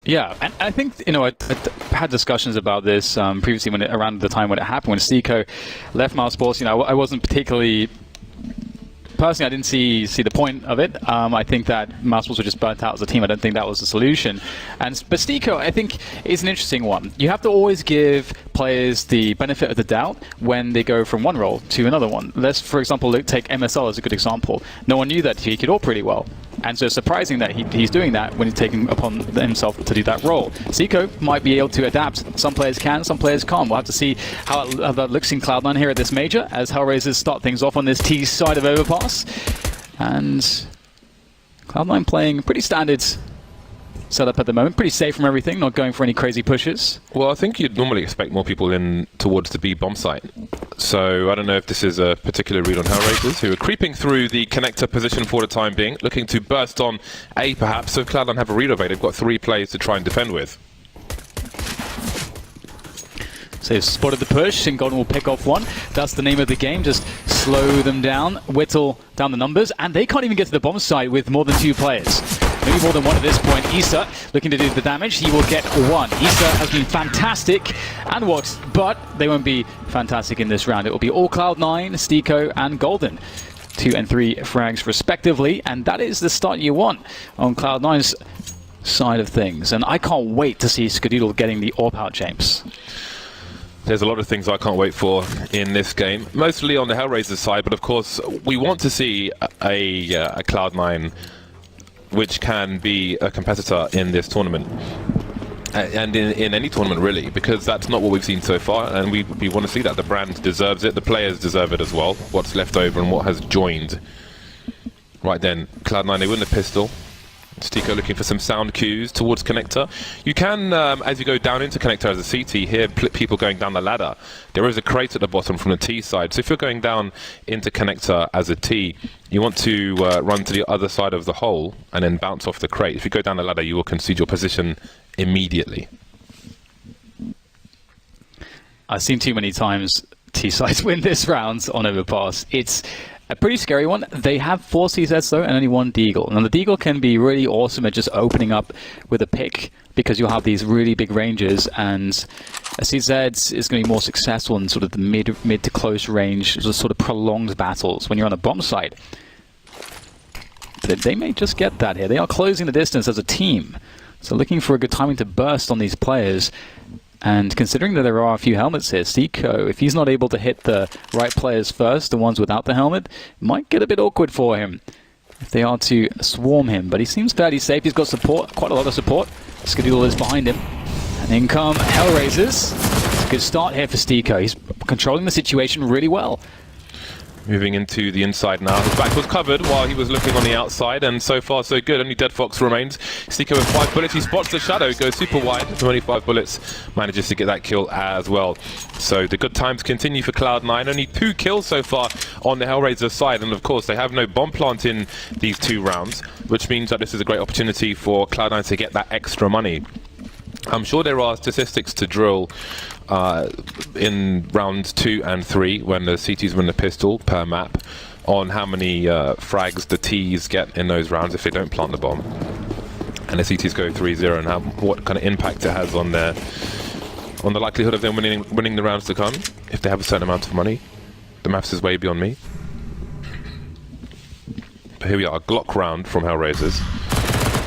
Yeah, and I think, you know, I had discussions about this previously around the time when it happened, when Stico left Mousesports. You know, I wasn't particularly... Personally, I didn't see the point of it. I think that Mousesports were just burnt out as a team. I don't think that was the solution. But Stico, I think, is an interesting one. You have to always give players the benefit of the doubt when they go from one role to another one. Let's, for example, take MSL as a good example. No one knew that he could ult pretty well. And so it's surprising that he's doing that when he's taking upon himself to do that role. Stico might be able to adapt. Some players can, some players can't. We'll have to see how that looks in Cloud9 here at this major as HellRaisers start things off on this T side of Overpass. And Cloud9 playing pretty standard setup at the moment. Pretty safe from everything, not going for any crazy pushes. Well, I think you'd normally expect more people in towards the B bomb site. So I don't know if this is a particular read on HellRaisers, who are creeping through the connector position for the time being, looking to burst on A perhaps. So if Cloud9 have a read of A, they've got 3 players to try and defend with. So they've spotted the push, and Golden will pick off one. That's the name of the game, just slow them down, whittle down the numbers, and they can't even get to the bomb site with more than 2 players. Maybe more than one at this point. Issa looking to do the damage. He will get 1. Issa has been fantastic and works, but they won't be fantastic in this round. It will be all Cloud9, Stico, and Golden. 2 and 3 frags respectively, and that is the start you want on Cloud9's side of things. And I can't wait to see Skadoodle getting the AWP out, James. There's a lot of things I can't wait for in this game, mostly on the HellRaisers side, but of course we want to see a Cloud9 which can be a competitor in this tournament. And in any tournament really, because that's not what we've seen so far, and we want to see that. The brand deserves it, the players deserve it as well, what's left over and what has joined. Right then, Cloud9, they win the pistol. Stico looking for some sound cues towards connector. You can, as you go down into connector as a CT, hear people going down the ladder. There is a crate at the bottom from the T side, so if you're going down into connector as a T, you want to run to the other side of the hole and then bounce off the crate. If you go down the ladder, you will concede your position immediately. I've seen too many times T-sides win this round on Overpass. It's a pretty scary one. They have 4 CZs though and only 1 Deagle. Now the Deagle can be really awesome at just opening up with a pick because you'll have these really big ranges, and a CZ is going to be more successful in sort of the mid to close range, sort of prolonged battles when you're on a bomb site. They may just get that here. They are closing the distance as a team, so looking for a good timing to burst on these players. And considering that there are a few helmets here, Stico, if he's not able to hit the right players first, the ones without the helmet, it might get a bit awkward for him if they are to swarm him. But he seems fairly safe. He's got support, quite a lot of support. Skadoodle is behind him. And in come HellRaisers. It's a good start here for Stico. He's controlling the situation really well. Moving into the inside now. His back was covered while he was looking on the outside, and so far so good. Only Dead Fox remains. Stico with 5 bullets. He spots the shadow, goes super wide. 25 bullets, manages to get that kill as well. So the good times continue for Cloud9. Only 2 kills so far on the HellRaisers side, and of course they have no bomb plant in these 2 rounds, which means that this is a great opportunity for Cloud9 to get that extra money. I'm sure there are statistics to drill in round 2 and 3 when the CTs win the pistol per map on how many frags the Ts get in those rounds if they don't plant the bomb, and the CTs go 3-0, and what kind of impact it has on the likelihood of them winning the rounds to come if they have a certain amount of money. The maths is way beyond me. But here we are, a Glock round from HellRaisers.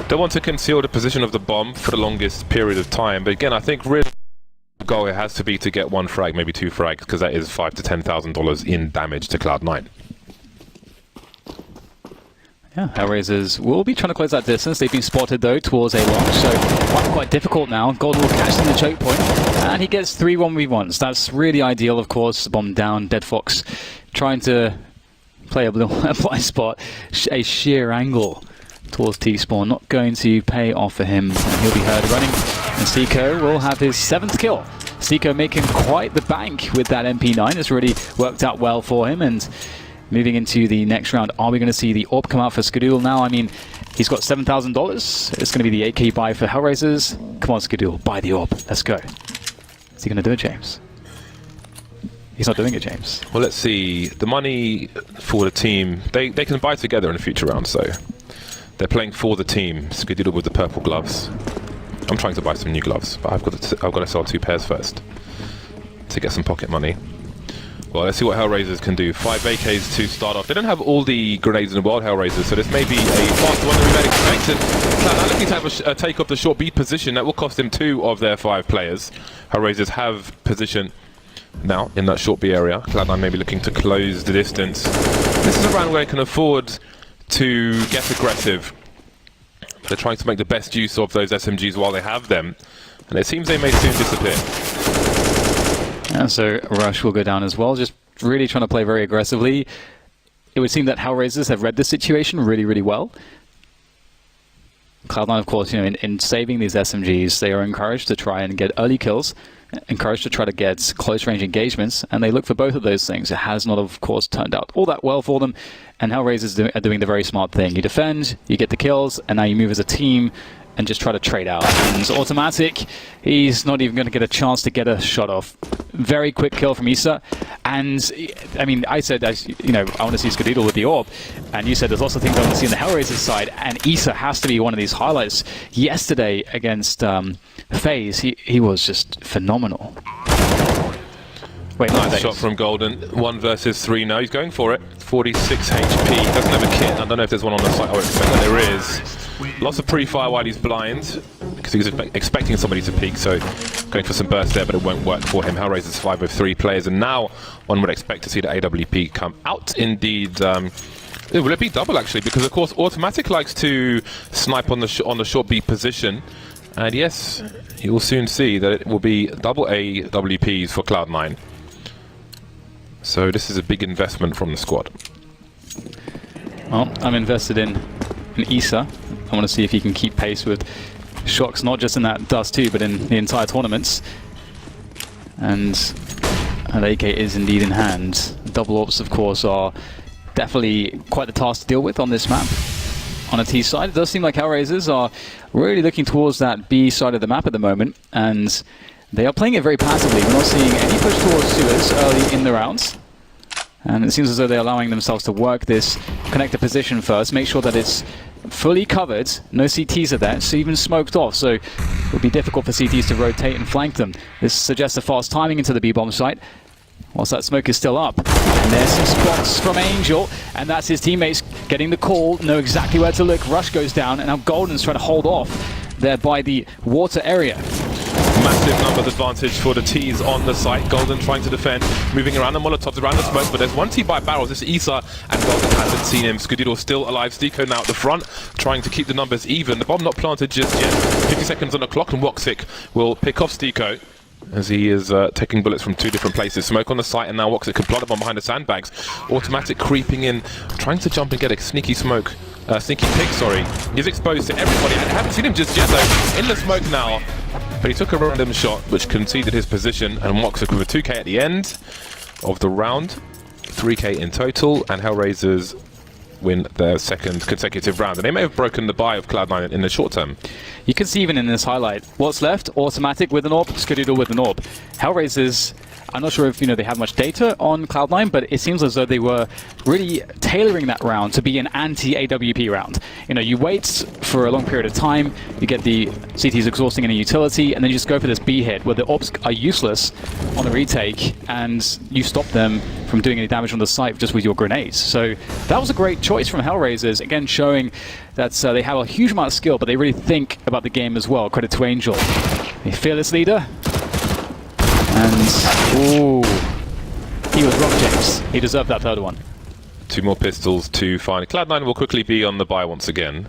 Don't want to conceal the position of the bomb for the longest period of time, but again, I think really the goal it has to be to get 1 frag, maybe 2 frags, because that is $5,000 to $10,000 in damage to Cloud9. Yeah, HellRaisers will be trying to close that distance. They've been spotted though towards A long, so quite difficult now. Golden will catch them in the choke point, and he gets 3 1v1s. That's really ideal, of course. Bomb down, Dead Fox trying to play a little blind spot, a sheer angle towards T-spawn, not going to pay off for him, and he'll be heard running, and Stico will have his 7th kill. Stico making quite the bank with that MP9. It's really worked out well for him, and moving into the next round, are we going to see the AWP come out for Skadoodle now? I mean, he's got $7,000. It's going to be the AK buy for HellRaisers. Come on, Skadoodle, buy the AWP. Let's go. Is he going to do it, James? He's not doing it, James. Well, let's see. The money for the team, they can buy together in the future rounds, so they're playing for the team. Skadoodle with the purple gloves. I'm trying to buy some new gloves, but I've got to sell 2 pairs first to get some pocket money. Well, let's see what HellRaisers can do. 5 AKs to start off. They don't have all the grenades in the world, HellRaisers, so this may be a faster one than we might expect. And Cloud9 looking to have a take off the short B position. That will cost him 2 of their 5 players. HellRaisers have position now in that short B area. Cloud9 may be looking to close the distance. This is a round where they can afford to get aggressive. They're trying to make the best use of those SMGs while they have them. And it seems they may soon disappear. And so Rush will go down as well, just really trying to play very aggressively. It would seem that HellRaisers have read the situation really, really well. Cloud9, of course, in saving these SMGs, they are encouraged to try and get early kills, encouraged to try to get close-range engagements, and they look for both of those things. It has not, of course, turned out all that well for them, and HellRaisers are doing the very smart thing. You defend, you get the kills, and now you move as a team and just try to trade out. And Automatic, he's not even going to get a chance to get a shot off. Very quick kill from Issa. And, I mean, I said, as you know, I want to see Skadoodle with the orb. And you said there's lots of things I want to see on the HellRaisers side. And Issa has to be one of these highlights. Yesterday against FaZe, he was just phenomenal. Wait, nice shot from Golden. 1 versus 3 now. He's going for it. 46 HP. Doesn't have a kit. I don't know if there's one on the site. I would expect that there is. Lots of pre-fire while he's blind, because he was expecting somebody to peek, so going for some burst there, but it won't work for him. HellRaisers 5 of 3 players, and now one would expect to see the AWP come out. Indeed, will it be double actually? Because of course Automatic likes to snipe on the short B position, and yes, you will soon see that it will be double AWPs for Cloud9. So this is a big investment from the squad. Well, I'm invested in Issa. I want to see if he can keep pace with Shocks, not just in that Dust 2, but in the entire tournaments. And an AK is indeed in hand. Double orbs, of course, are definitely quite the task to deal with on this map. On a T side, it does seem like HellRaisers are really looking towards that B side of the map at the moment, and they are playing it very passively. We're not seeing any push towards Suez early in the rounds. And it seems as though they're allowing themselves to work this connector position first, make sure that it's fully covered, no CTs are there, it's even smoked off, so it would be difficult for CTs to rotate and flank them. This suggests a fast timing into the B-bomb site, whilst that smoke is still up. And there's some spots from Angel, and that's his teammates getting the call, know exactly where to look. Rush goes down, and now Golden's trying to hold off there by the water area. Massive numbers advantage for the T's on the site. Golden trying to defend, moving around the Molotovs, around the smoke, but there's one T by barrels. This is Issa, and Golden hasn't seen him. Skadoodle still alive. Stiko now at the front, trying to keep the numbers even. The bomb not planted just yet. 50 seconds on the clock, and Woxic will pick off Stiko as he is taking bullets from 2 different places. Smoke on the site, and now Woxic can plant the bomb behind the sandbags. Automatic creeping in, trying to jump and get a sneaky smoke. Sneaky pick, sorry. He's exposed to everybody. I haven't seen him just yet, though. In the smoke now. But he took a random shot, which conceded his position, and Woxic with a 2k at the end of the round. 3k in total, and HellRaisers win their 2nd consecutive round. And they may have broken the bye of Cloud9 in the short term. You can see even in this highlight, what's left? Automatic with an orb, Skadoodle with an orb. HellRaisers, I'm not sure if they have much data on Cloud9, but it seems as though they were really tailoring that round to be an anti-AWP round. You wait for a long period of time, you get the CTs exhausting any utility, and then you just go for this B hit where the orbs are useless on the retake, and you stop them from doing any damage on the site just with your grenades. So that was a great choice from HellRaisers, again showing that they have a huge amount of skill, but they really think about the game as well. Credit to Angel, a fearless leader. And, ooh, he was wrong, James. He deserved that 3rd one. 2 more pistols to find. Cloud9 will quickly be on the buy once again.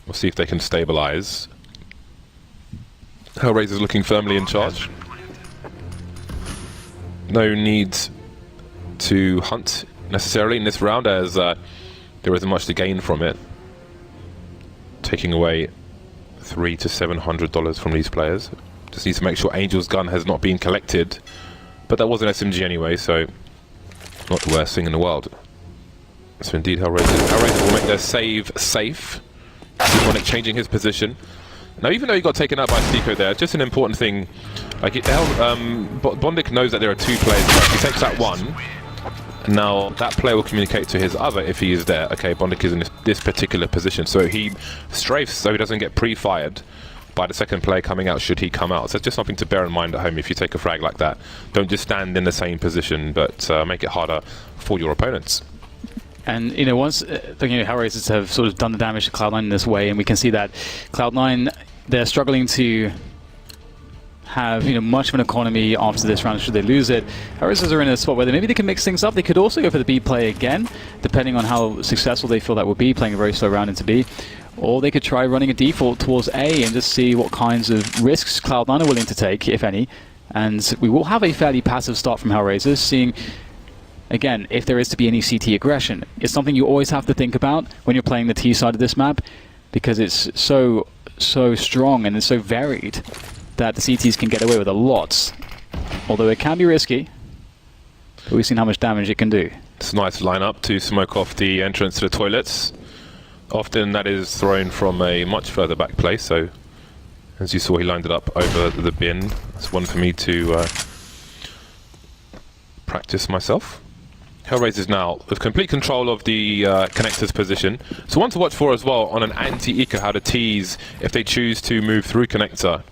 We'll see if they can stabilize. HellRaisers looking firmly in charge. No need to hunt necessarily in this round, as there isn't much to gain from it. Taking away $300 to $700 from these players. Just needs to make sure Angel's gun has not been collected, but that was an SMG anyway, so not the worst thing in the world. So indeed, HellRaisers will make their save safe. Sonic changing his position. Now, even though he got taken out by Stiko there, just an important thing. Like Bondic knows that there are 2 players left. He takes that one, Now, that player will communicate to his other if he is there. Okay, Bondik is in this particular position. So he strafes so he doesn't get pre-fired by the second player coming out should he come out. So it's just something to bear in mind at home if you take a frag like that. Don't just stand in the same position, but make it harder for your opponents. And, you know, once HellRaisers have sort of done the damage to Cloud9 in this way, and we can see that Cloud9, they're struggling to have, you know, much of an economy after this round should they lose it. HellRaisers are in a spot where maybe they can mix things up. They could also go for the B play again, depending on how successful they feel that would be, playing a very slow round into B. Or they could try running a default towards A and just see what kinds of risks Cloud9 are willing to take, if any. And we will have a fairly passive start from HellRaisers, seeing, again, if there is to be any CT aggression. It's something you always have to think about when you're playing the T side of this map, because it's so strong and it's so varied that the CTs can get away with a lot. Although it can be risky, but we've seen how much damage it can do. It's a nice lineup to smoke off the entrance to the toilets. Often that is thrown from a much further back place, so as you saw, he lined it up over the bin. It's one for me to practice myself. HellRaisers now with complete control of the connector's position. So one to watch for as well on an anti-eco, how to tease if they choose to move through connector,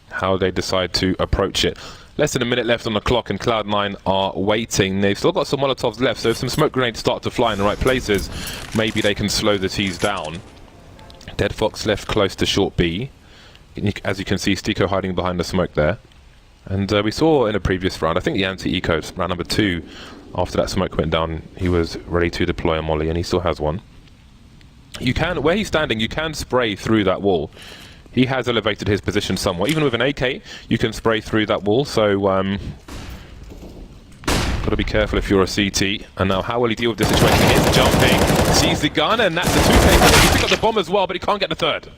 how they decide to approach it. Less than a minute left on the clock and Cloud9 are waiting. They've still got some Molotovs left, so if some smoke grenades start to fly in the right places, maybe they can slow the T's down. Dead Fox left close to short B. As you can see, Stiko hiding behind the smoke there. And we saw in a previous round, I think the anti-eco, round number 2, after that smoke went down, he was ready to deploy a molly, and he still has one. You can, where he's standing, you can spray through that wall. He has elevated his position somewhat. Even with an AK, you can spray through that wall, so got to be careful if you're a CT. And now how will he deal with this situation? He's jumping, sees the gun, and that's the 2K. He's got the bomb as well, but he can't get the third.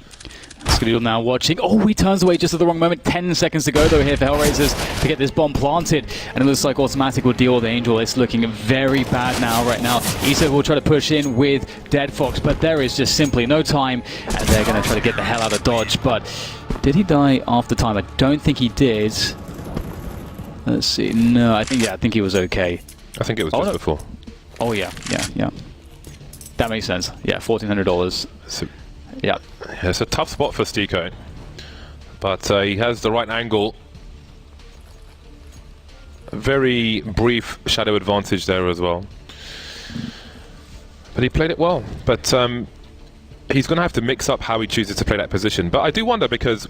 Skadil now watching. Oh, he turns away just at the wrong moment. 10 seconds to go though here for HellRaisers to get this bomb planted. And it looks like Automatic will deal with Angel. It's looking very bad now, right now. Isa will try to push in with Dead Fox, but there is just simply no time. And they're going to try to get the hell out of dodge. But did he die after time? I don't think he did. Let's see. No, I think he was okay. I think it was just before. Oh, yeah. That makes sense. Yeah, $1,400. So yeah, it's a tough spot for Stiko, but he has the right angle. A very brief shadow advantage there as well. But he played it well. But he's going to have to mix up how he chooses to play that position. But I do wonder, because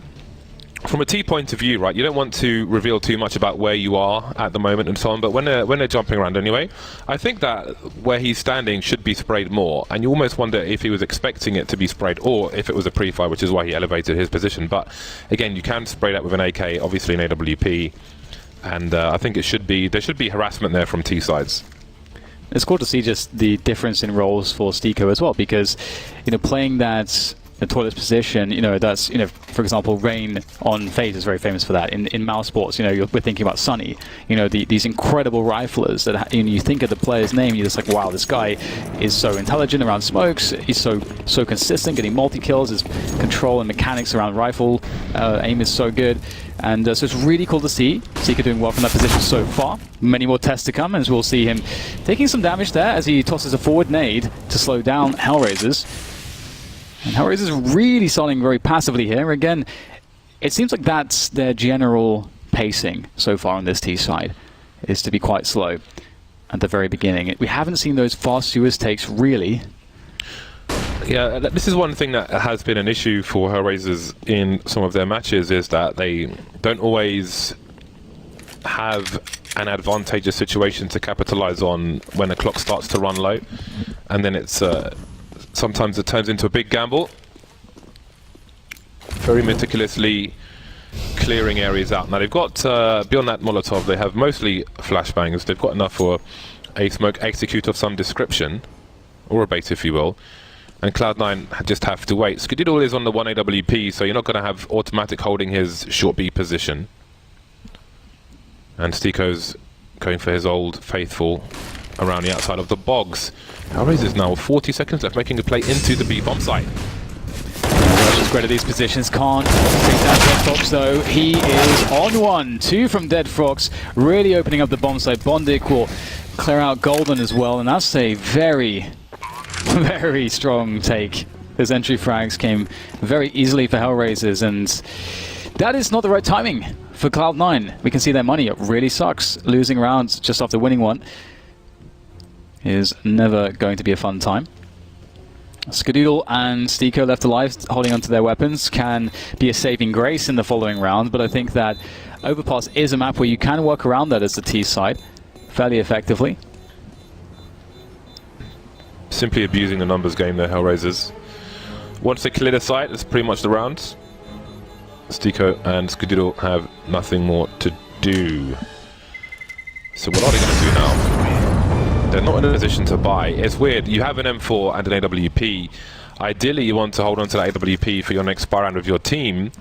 from a T point of view, right, you don't want to reveal too much about where you are at the moment and so on, but when they're jumping around anyway, I think that where he's standing should be sprayed more, and you almost wonder if he was expecting it to be sprayed or if it was a pre-fire, which is why he elevated his position. But again, you can spray that with an AK, obviously an AWP, and I think there should be harassment there from T sides. It's cool to see just the difference in roles for Stiko as well, because, you know, playing that the toilet's position, you know, that's, you know, for example, Rain on FACEIT is very famous for that. In Mouse Sports, you know, we're thinking about Sunny, you know, these incredible riflers that, you know, you think of the player's name, you're just like, wow, this guy is so intelligent around smokes, he's so consistent, getting multi-kills, his control and mechanics around rifle aim is so good. And so it's really cool to see Seeker doing well from that position so far. Many more tests to come, as we'll see him taking some damage there as he tosses a forward nade to slow down HellRaisers. And HellRaisers really starting very passively here. Again, it seems like that's their general pacing so far on this T side, is to be quite slow at the very beginning. We haven't seen those fast Suez takes, really. Yeah, this is one thing that has been an issue for HellRaisers in some of their matches, is that they don't always have an advantageous situation to capitalize on when the clock starts to run low, and then it's sometimes it turns into a big gamble. Very meticulously clearing areas out. Now they've got, beyond that Molotov, they have mostly flashbangs. They've got enough for a smoke execute of some description, or a bait if you will. And Cloud9 just have to wait. Skadidal is on the 1 AWP, so you're not going to have Automatic holding his short B position. And Stiko's going for his old faithful around the outside of the bogs. HellRaisers now 40 seconds left, making a play into the B bomb site. Russians great at these positions, can't take down Dead Fox though. He is on one. 2 from Dead Fox, really opening up the bomb site. Bondik will clear out Golden as well, and that's a very, very strong take. Those entry frags came very easily for HellRaisers, and that is not the right timing for Cloud9. We can see their money. It really sucks. Losing rounds just after winning one is never going to be a fun time. Skadoodle and Stiko left alive, holding onto their weapons, can be a saving grace in the following round, but I think that Overpass is a map where you can work around that as the T side fairly effectively. Simply abusing the numbers game there, HellRaisers. Once they clear the site, it's pretty much the round. Stiko and Skadoodle have nothing more to do. So what are they going to do now? They're not in a position to buy. It's weird. You have an M4 and an AWP. Ideally, you want to hold on to that AWP for your next buy round with your team.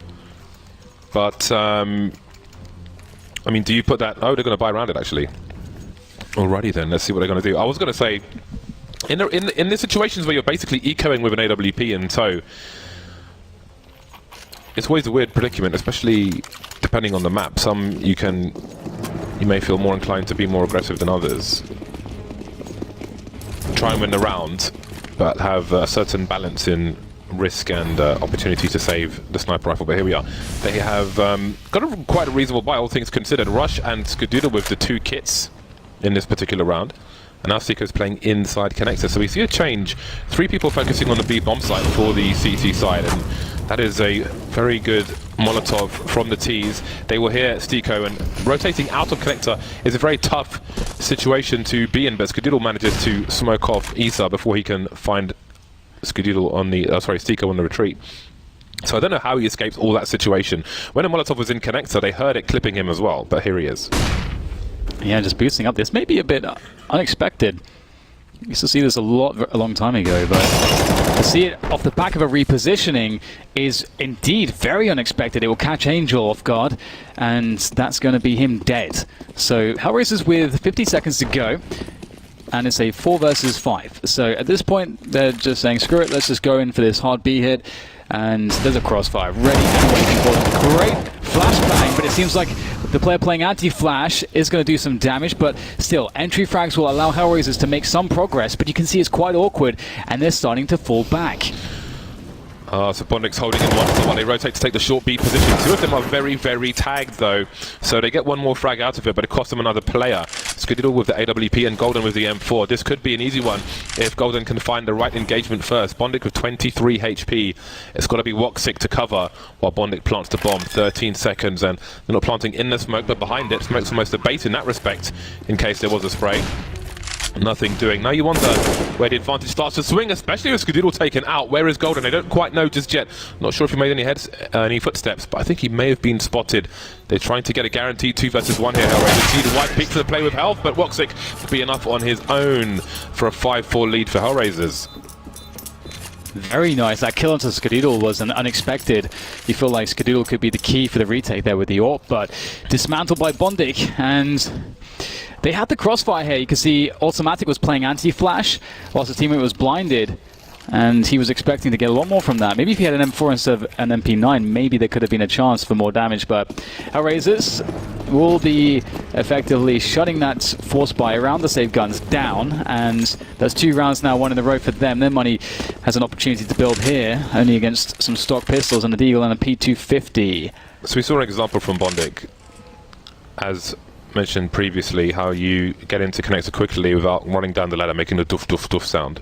But, I mean, do you put that... Oh, they're going to buy around it, actually. Alrighty then, let's see what they're going to do. I was going to say, in the situations where you're basically ecoing with an AWP in tow, it's always a weird predicament, especially depending on the map. Some you may feel more inclined to be more aggressive than others. Try and win the round, but have a certain balance in risk and opportunity to save the sniper rifle. But here we are. They have got quite a reasonable buy, all things considered. Rush and Skadoodle with the 2 kits in this particular round. And now Stiko's playing inside connector. So we see a change. 3 people focusing on the B bomb site for the CT side. And that is a very good Molotov from the T's. They will hear Stiko, and rotating out of connector is a very tough situation to be in, but Skadoodle manages to smoke off Isa before he can find Skadoodle on the, Stiko on the retreat. So I don't know how he escapes all that situation. When a Molotov was in connector, they heard it clipping him as well, but here he is. Yeah, just boosting up. This may be a bit unexpected. We used to see this a long time ago, but to see it off the back of a repositioning is indeed very unexpected. It will catch Angel off guard, and that's going to be him dead. So HellRaisers with 50 seconds to go, and it's a 4 versus 5. So at this point, they're just saying, screw it, let's just go in for this hard B hit. And there's a crossfire ready and waiting for them. Great flashbang, but it seems like the player playing anti-flash is going to do some damage, but still, entry frags will allow HellRaisers to make some progress, but you can see it's quite awkward, and they're starting to fall back. So Bondik's holding in one while they rotate to take the short B position. 2 of them are very, very tagged though, so they get one more frag out of it, but it costs them another player. Skadoodle with the AWP and Golden with the M4. This could be an easy one if Golden can find the right engagement first. Bondik with 23 HP. It's got to be Woxic to cover while Bondik plants the bomb. 13 seconds, and they're not planting in the smoke, but behind it. Smoke's almost a bait in that respect, in case there was a spray. Nothing doing. Now you wonder where the advantage starts to swing, especially with Skadoodle taken out. Where is Golden? They don't quite know just yet. Not sure if he made any footsteps, but I think he may have been spotted. They're trying to get a guaranteed 2 versus 1 here, HellRaisers. See the white peak for the play with health, but Woxic will be enough on his own for a 5-4 lead for HellRaisers. Very nice. That kill onto Skadoodle was an unexpected. You feel like Skadoodle could be the key for the retake there with the AWP, but dismantled by Bondik, and they had the crossfire here. You can see Automatic was playing anti-flash whilst his teammate was blinded, and he was expecting to get a lot more from that. Maybe if he had an M4 instead of an MP9, maybe there could have been a chance for more damage, but HellRaisers will be effectively shutting that force buy around the save guns down, and there's 2 rounds now, 1 in a row for them. Their money has an opportunity to build here, only against some stock pistols and a Deagle and a P250. So we saw an example from Bondik, as mentioned previously, how you get into connector quickly without running down the ladder, making the doof doof doof sound.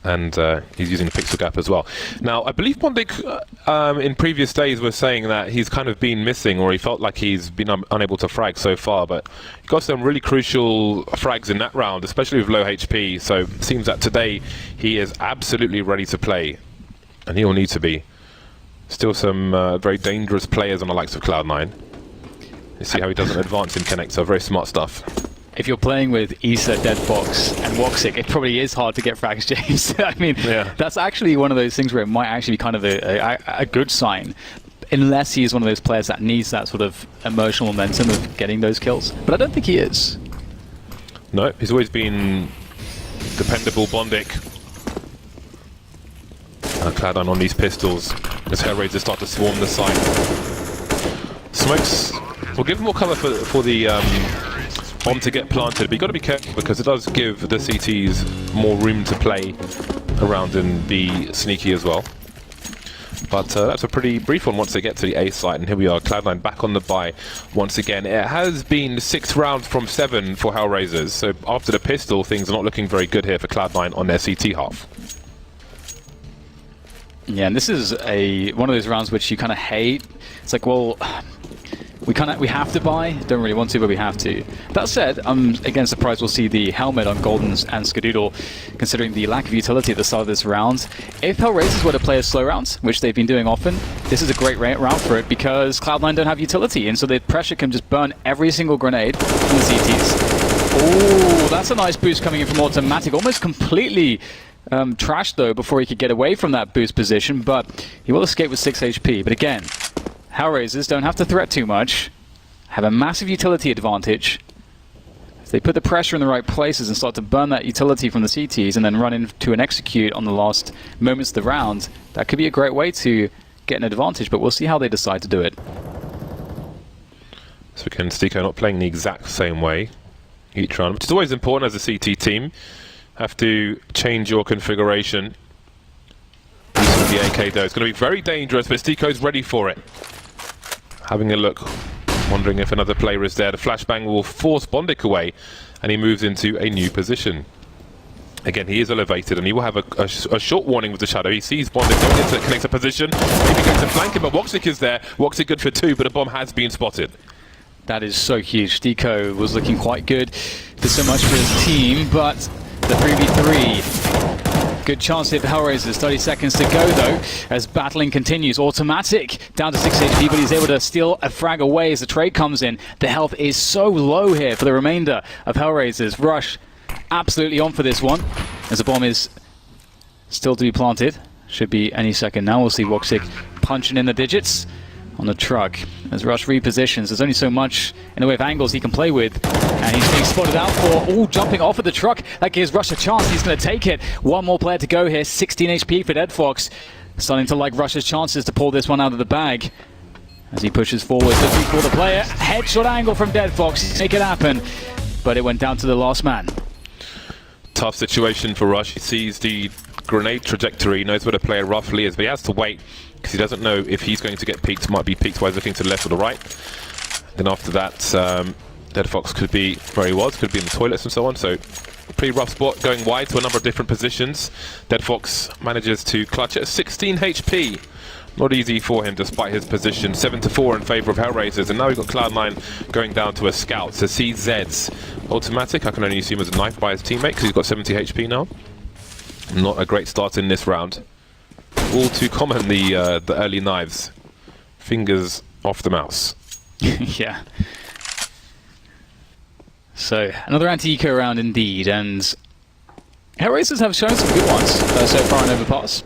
And he's using the pixel gap as well. Now, I believe Bondik in previous days was saying that he's kind of been missing, or he felt like he's been unable to frag so far, but he got some really crucial frags in that round, especially with low HP, so it seems that today he is absolutely ready to play, and he will need to be. Still some very dangerous players on the likes of Cloud9. You see how he doesn't advance in connector, very smart stuff. If you're playing with Isa, Deadfox, and Woxic, it probably is hard to get frags, James. I mean, yeah. That's actually one of those things where it might actually be kind of a good sign, unless he's one of those players that needs that sort of emotional momentum of getting those kills. But I don't think he is. No, he's always been dependable, Bondik. Cloud9 on these pistols as HellRaisers start to swarm the site. Smokes will give more cover for the bomb to get planted, but you've got to be careful because it does give the CTs more room to play around and be sneaky as well. But that's a pretty brief one once they get to the A site, and here we are, Cloud9 back on the bye once again. It has been 6 rounds from 7 for HellRaisers, so after the pistol, things are not looking very good here for Cloud9 on their CT half. Yeah, and this is one of those rounds which you kind of hate. It's like, well, we have to buy. Don't really want to, but we have to. That said, I'm again surprised we'll see the helmet on Golden and Skadoodle, considering the lack of utility at the start of this round. If HellRaisers were to play a slow round, which they've been doing often, this is a great round for it because Cloud9 don't have utility, and so the pressure can just burn every single grenade from the CTs. Oh, that's a nice boost coming in from Automatic, almost completely trashed though before he could get away from that boost position, but he will escape with 6 HP. But again, HellRaisers don't have to threat too much, have a massive utility advantage. If they put the pressure in the right places and start to burn that utility from the CTs and then run into an execute on the last moments of the round, that could be a great way to get an advantage, but we'll see how they decide to do it. So again, Stico not playing the exact same way each round, which is always important as a CT team. Have to change your configuration. Using the AK though, it's going to be very dangerous, but Stico's ready for it. Having a look, wondering if another player is there. The flashbang will force Bondic away, and he moves into a new position. Again, he is elevated, and he will have a short warning with the shadow. He sees Bondic going into the connector position. Maybe going to flank him, but Woxic is there. Woxic good for 2, but a bomb has been spotted. That is so huge. Stico was looking quite good. Did so much for his team, but the 3v3. Good chance here for HellRaisers. 30 seconds to go though, as battling continues. Automatic down to 6 HP, but he's able to steal a frag away as the trade comes in. The health is so low here for the remainder of HellRaisers. Rush absolutely on for this one, as the bomb is still to be planted. Should be any second now. We'll see Woxic punching in the digits on the truck as Rush repositions. There's only so much in the way of angles he can play with, and he's being spotted out for jumping off of the truck. That gives Rush a chance. He's going to take it. One more player to go here. 16 HP for deadfox. Starting to like Rush's chances to pull this one out of the bag as he pushes forward, looking for the player. Headshot angle from deadfox. Make it happen, but it went down to the last man. Tough situation for Rush. He sees the grenade trajectory, knows where the player roughly is, but he has to wait because he doesn't know if he's going to get peeked. Might be peeked while he's looking to the left or the right. Then after that, deadfox could be where he was, could be in the toilets and so on. So pretty rough spot, going wide to a number of different positions. deadfox manages to clutch at 16 HP. Not easy for him despite his position. 7-4 in favour of HellRaisers, and now we've got Cloud9 going down to a scout. So CZ's Automatic, I can only assume as a knife by his teammate because he's got 70 HP now. Not a great start in this round. All too common, the early knives. Fingers off the mouse. Yeah. So, another anti-eco round indeed, and HellRaisers have shown some good ones so far in Overpass.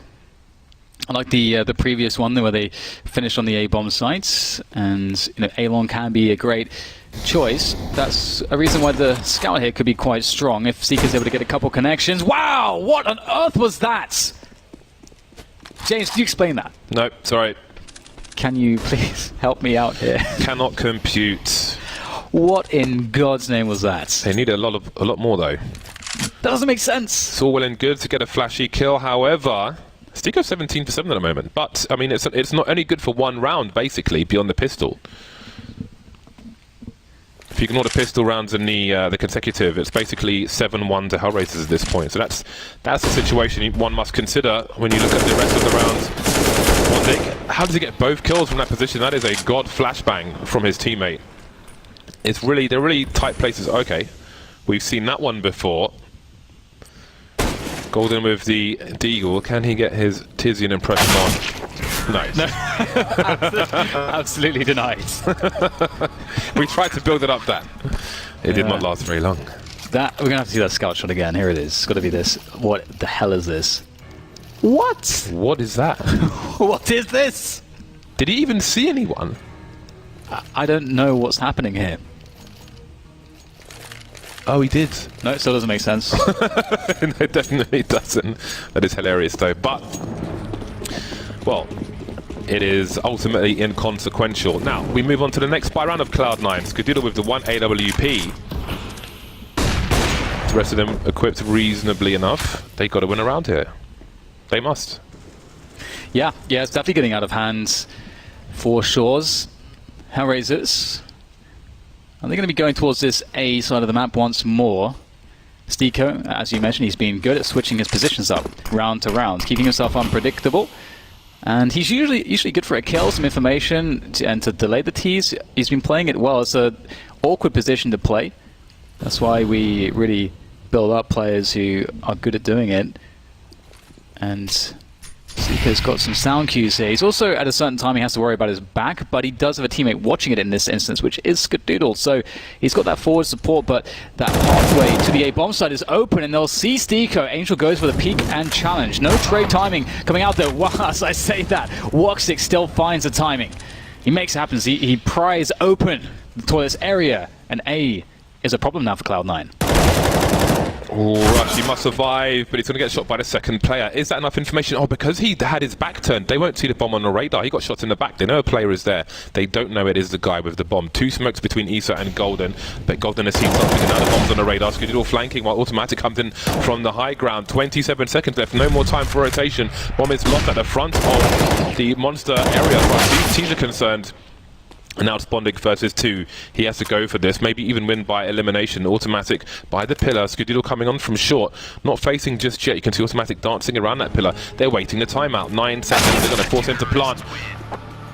I like the previous one where they finished on the A-bomb sites, and you know, A-long can be a great choice. That's a reason why the scout here could be quite strong if Seeker's able to get a couple connections. Wow! What on earth was that? James, can you explain that? No, sorry. Can you please help me out here? Cannot compute. What in God's name was that? They need a lot more though. That doesn't make sense. It's all well and good to get a flashy kill, however, Stico's 17 for 7 at the moment. But I mean, it's not only good for one round basically beyond the pistol. If you ignore the pistol rounds and the consecutive, it's basically 7-1 to HellRaisers at this point. So that's the situation one must consider when you look at the rest of the rounds. Bondic, how does he get both kills from that position? That is a god flashbang from his teammate. They're really tight places. Okay, we've seen that one before. Golden with the Deagle. Can he get his Tizian impression on? Nice. No. Absolutely denied. We tried to build it up that. It did not last very long. We're going to have to see that scout shot again. Here it is. It's got to be this. What the hell is this? What? What is that? What is this? Did he even see anyone? I don't know what's happening here. Oh, he did. No, it still doesn't make sense. No, it definitely doesn't. That is hilarious, though. But, well, it is ultimately inconsequential. Now, we move on to the next spy round of Cloud9. Skadoodle with the 1 AWP. the rest of them equipped reasonably enough. They got to win around here. They must. Yeah, it's definitely getting out of hand for Shores. HellRaisers. Are they going to be going towards this A side of the map once more? Stiko, as you mentioned, he's been good at switching his positions up round to round, keeping himself unpredictable. And he's usually good for a kill, some information, and to delay the tease. He's been playing it well. It's an awkward position to play. That's why we really build up players who are good at doing it. And Stiko's got some sound cues here. He's also, at a certain time, he has to worry about his back, but he does have a teammate watching it in this instance, which is Skadoodle. So he's got that forward support, but that pathway to the A bomb site is open, and they'll see Stiko. Angel goes for the peek and challenge. No trade timing coming out there. Wow, as I say that, Woxic still finds the timing. He makes it happen. He pries open toward this area, and A is a problem now for Cloud9. Rush, he must survive, but he's going to get shot by the second player. Is that enough information? Oh, because he had his back turned, they won't see the bomb on the radar. He got shot in the back. They know a player is there. They don't know it is the guy with the bomb. Two smokes between Isa and Golden, but Golden has seen something, and now the bomb's on the radar. Skadoodle flanking while Automatic comes in from the high ground. 27 seconds left. No more time for rotation. Bomb is lost at the front of the monster area. But teams are concerned. And now it's Bondig versus 2. He has to go for this, maybe even win by elimination. Automatic by the pillar. Skadoodle coming on from short, not facing just yet. You can see Automatic dancing around that pillar. They're waiting the timeout. 9 seconds. They're going to force him to plant.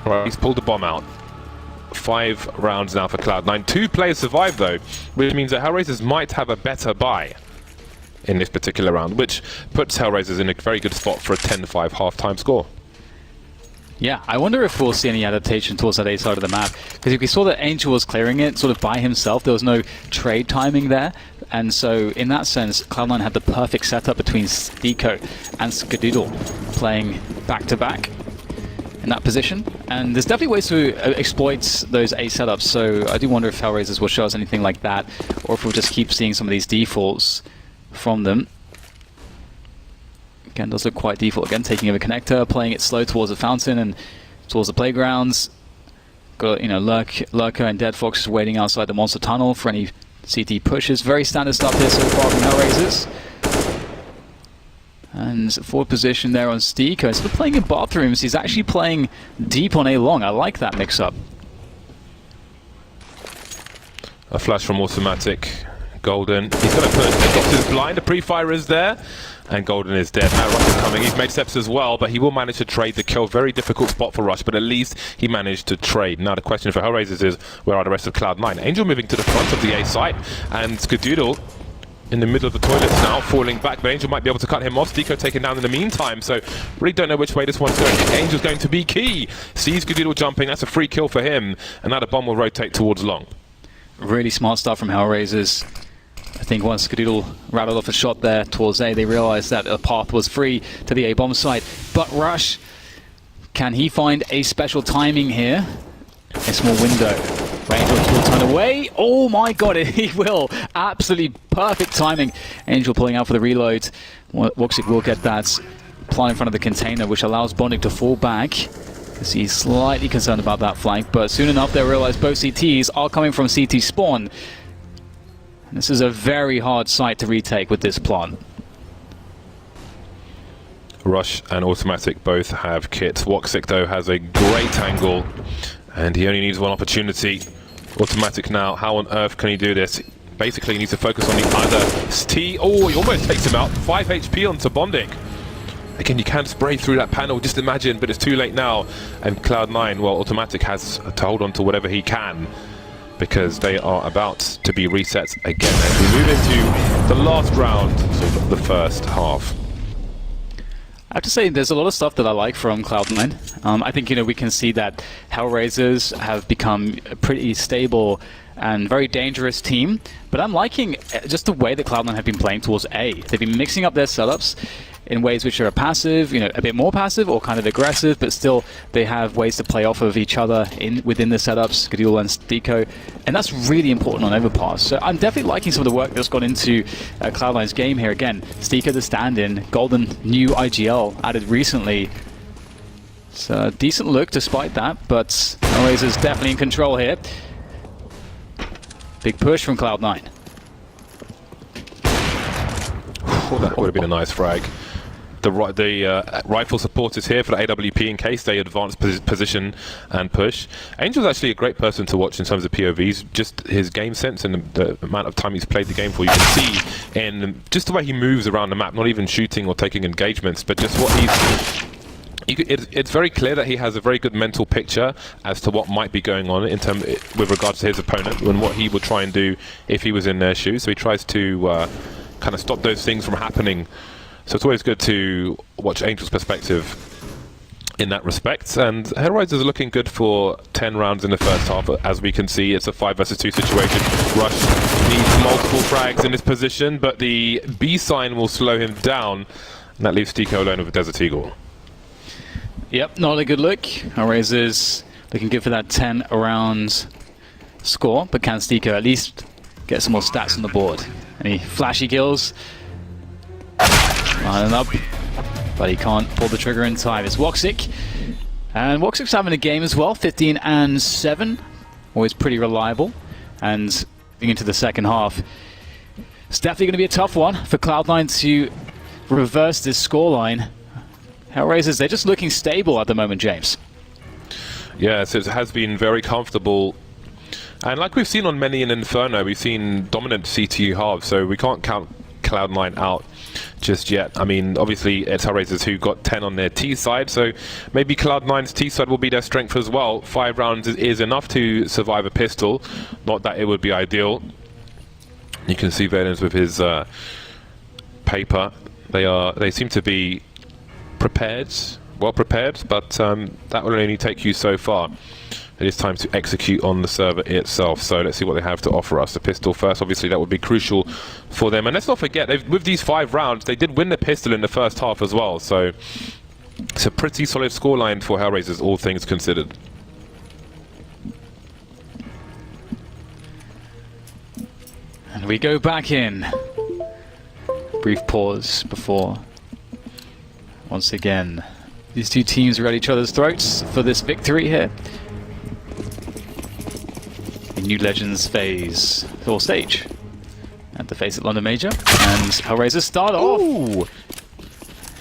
All right, he's pulled the bomb out. 5 rounds now for Cloud9. 2 players survive though, which means that HellRaisers might have a better buy in this particular round, which puts HellRaisers in a very good spot for a 10-5 half-time score. Yeah, I wonder if we'll see any adaptation towards that A side of the map. Because if we saw that Angel was clearing it sort of by himself, there was no trade timing there. And so, in that sense, Cloud9 had the perfect setup between Stiko and Skadoodle playing back-to-back in that position. And there's definitely ways to exploit those A setups. So I do wonder if HellRaisers will show us anything like that, or if we'll just keep seeing some of these defaults from them. Again, does look quite default. Again, taking over connector, playing it slow towards the fountain and towards the playgrounds. Got, Lurker and Dead Fox waiting outside the monster tunnel for any CT pushes. Very standard stuff here so far from HellRaisers. And forward position there on Stiko. Instead of playing in bathrooms, he's actually playing deep on A long. I like that mix-up. A flash from Automatic. Golden. He's going to put his blind. The pre-fire is there. And Golden is dead. Now Rush is coming. He's made steps as well, but he will manage to trade the kill. Very difficult spot for Rush, but at least he managed to trade. Now the question for HellRaisers is, where are the rest of Cloud9? Angel moving to the front of the A site, and Skadoodle in the middle of the toilets now, falling back, but Angel might be able to cut him off. Stiko taken down in the meantime, so really don't know which way this one's going. Angel's going to be key. Sees Skadoodle jumping. That's a free kill for him, and now the bomb will rotate towards long. Really smart stuff from HellRaisers. I think once Skadoodle rattled off a shot there towards A, they realized that a path was free to the A bomb site. But Rush, can he find a special timing here? A small window. Angel will turn away. Oh my god, he will. Absolutely perfect timing. Angel pulling out for the reload. Woxic will get that plant in front of the container, which allows Bondig to fall back. Because he's slightly concerned about that flank, but soon enough they realize both CTs are coming from CT spawn. This is a very hard site to retake with this plant. Rush and Automatic both have kits. Woxic, though, has a great angle, and he only needs one opportunity. Automatic now, how on earth can he do this? Basically, he needs to focus on the other T. Oh, he almost takes him out. 5 HP onto Bondig. Again, you can spray through that panel, just imagine, but it's too late now. And Cloud9, well, Automatic has to hold on to whatever he can, because they are about to be reset again as we move into the last round of the first half. I have to say, there's a lot of stuff that I like from Cloud9. I think, we can see that HellRaisers have become a pretty stable and very dangerous team, but I'm liking just the way that Cloud9 have been playing towards A. They've been mixing up their setups in ways which are passive, a bit more passive or kind of aggressive, but still they have ways to play off of each other within the setups, Skadoodle and Stiko, and that's really important on Overpass. So I'm definitely liking some of the work that's gone into Cloud9's game here. Again, Stiko the stand-in, Golden new IGL added recently. It's a decent look despite that, but HellRaisers definitely in control here. Big push from Cloud9. That would have been a nice frag. The rifle support is here for the AWP in case they advance position and push. Angel's actually a great person to watch in terms of POVs. Just his game sense and the amount of time he's played the game for. You can see in just the way he moves around the map, not even shooting or taking engagements, but just what it's very clear that he has a very good mental picture as to what might be going on with regards to his opponent and what he would try and do if he was in their shoes. So he tries to kind of stop those things from happening. So it's always good to watch Angel's perspective in that respect. And HellRaisers are looking good for 10 rounds in the first half. As we can see, it's a 5 versus 2 situation. Rush needs multiple frags in this position, but the B sign will slow him down. And that leaves Stico alone with a Desert Eagle. Yep, not a good look. HellRaisers looking good for that 10 round score, but can Stico at least get some more stats on the board? Any flashy kills? Lining up, but he can't pull the trigger in time. It's Woxic, and Woxic's having a game as well, 15 and 7, always pretty reliable. And getting into the second half, it's definitely going to be a tough one for Cloud9 to reverse this scoreline. HellRaisers, they're just looking stable at the moment, James. Yes, it has been very comfortable. And like we've seen on many in Inferno, we've seen dominant CTU halves, so we can't count Cloud9 out just yet. I mean, obviously it's HellRaisers who got 10 on their T side, so maybe Cloud9's T side will be their strength as well. 5 rounds is enough to survive a pistol. Not that it would be ideal. You can see Valens with his paper. They seem to be prepared, well prepared, but that will only take you so far. It is time to execute on the server itself. So let's see what they have to offer us. The pistol first, obviously that would be crucial for them. And let's not forget, with these 5 rounds, they did win the pistol in the first half as well. So it's a pretty solid scoreline for HellRaisers, all things considered. And we go back in. Brief pause before, once again, these two teams are at each other's throats for this victory here. New Legends phase or stage at the FACEIT London Major, and HellRaisers start off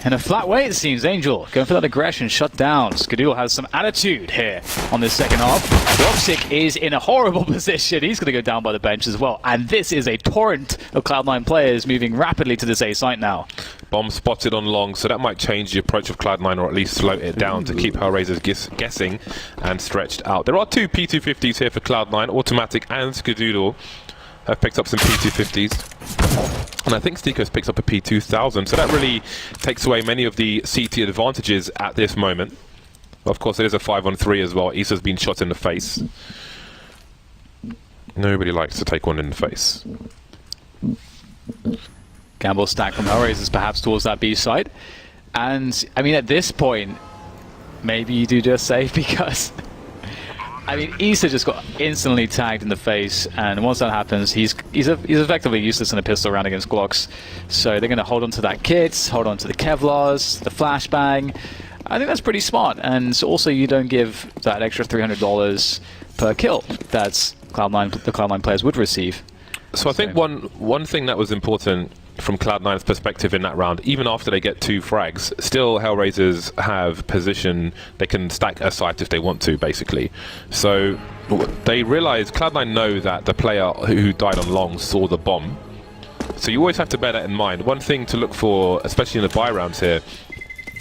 in a flat way, it seems. Angel going for that aggression, shut down. Skadoodle has some attitude here on this second half. Woxic is in a horrible position. He's going to go down by the bench as well, and this is a torrent of Cloud9 players moving rapidly to this A site now. Bomb spotted on long, so that might change the approach of Cloud9 or at least slow it down to keep HellRaisers guessing and stretched out. There are 2 P250s here for Cloud9, Automatic and Skadoodle have picked up some P250s. And I think Stico's picked up a P2000, so that really takes away many of the CT advantages at this moment. Of course, it is a 5-on-3 as well. Issa's been shot in the face. Nobody likes to take one in the face. Gamble stack from HellRaisers perhaps towards that B side. And, I mean, at this point, maybe you do just save because... I mean, Issa just got instantly tagged in the face, and once that happens, he's effectively useless in a pistol round against Glocks. So they're going to hold on to that kit, hold on to the Kevlars, the flashbang. I think that's pretty smart, and also you don't give that extra $300 per kill that the Cloud9 players would receive. So I think one thing that was important from Cloud9's perspective in that round, even after they get 2 frags, still HellRaisers have position. They can stack a site if they want to, basically. So they realize, Cloud9 know that the player who died on long saw the bomb. So you always have to bear that in mind. One thing to look for, especially in the buy rounds here,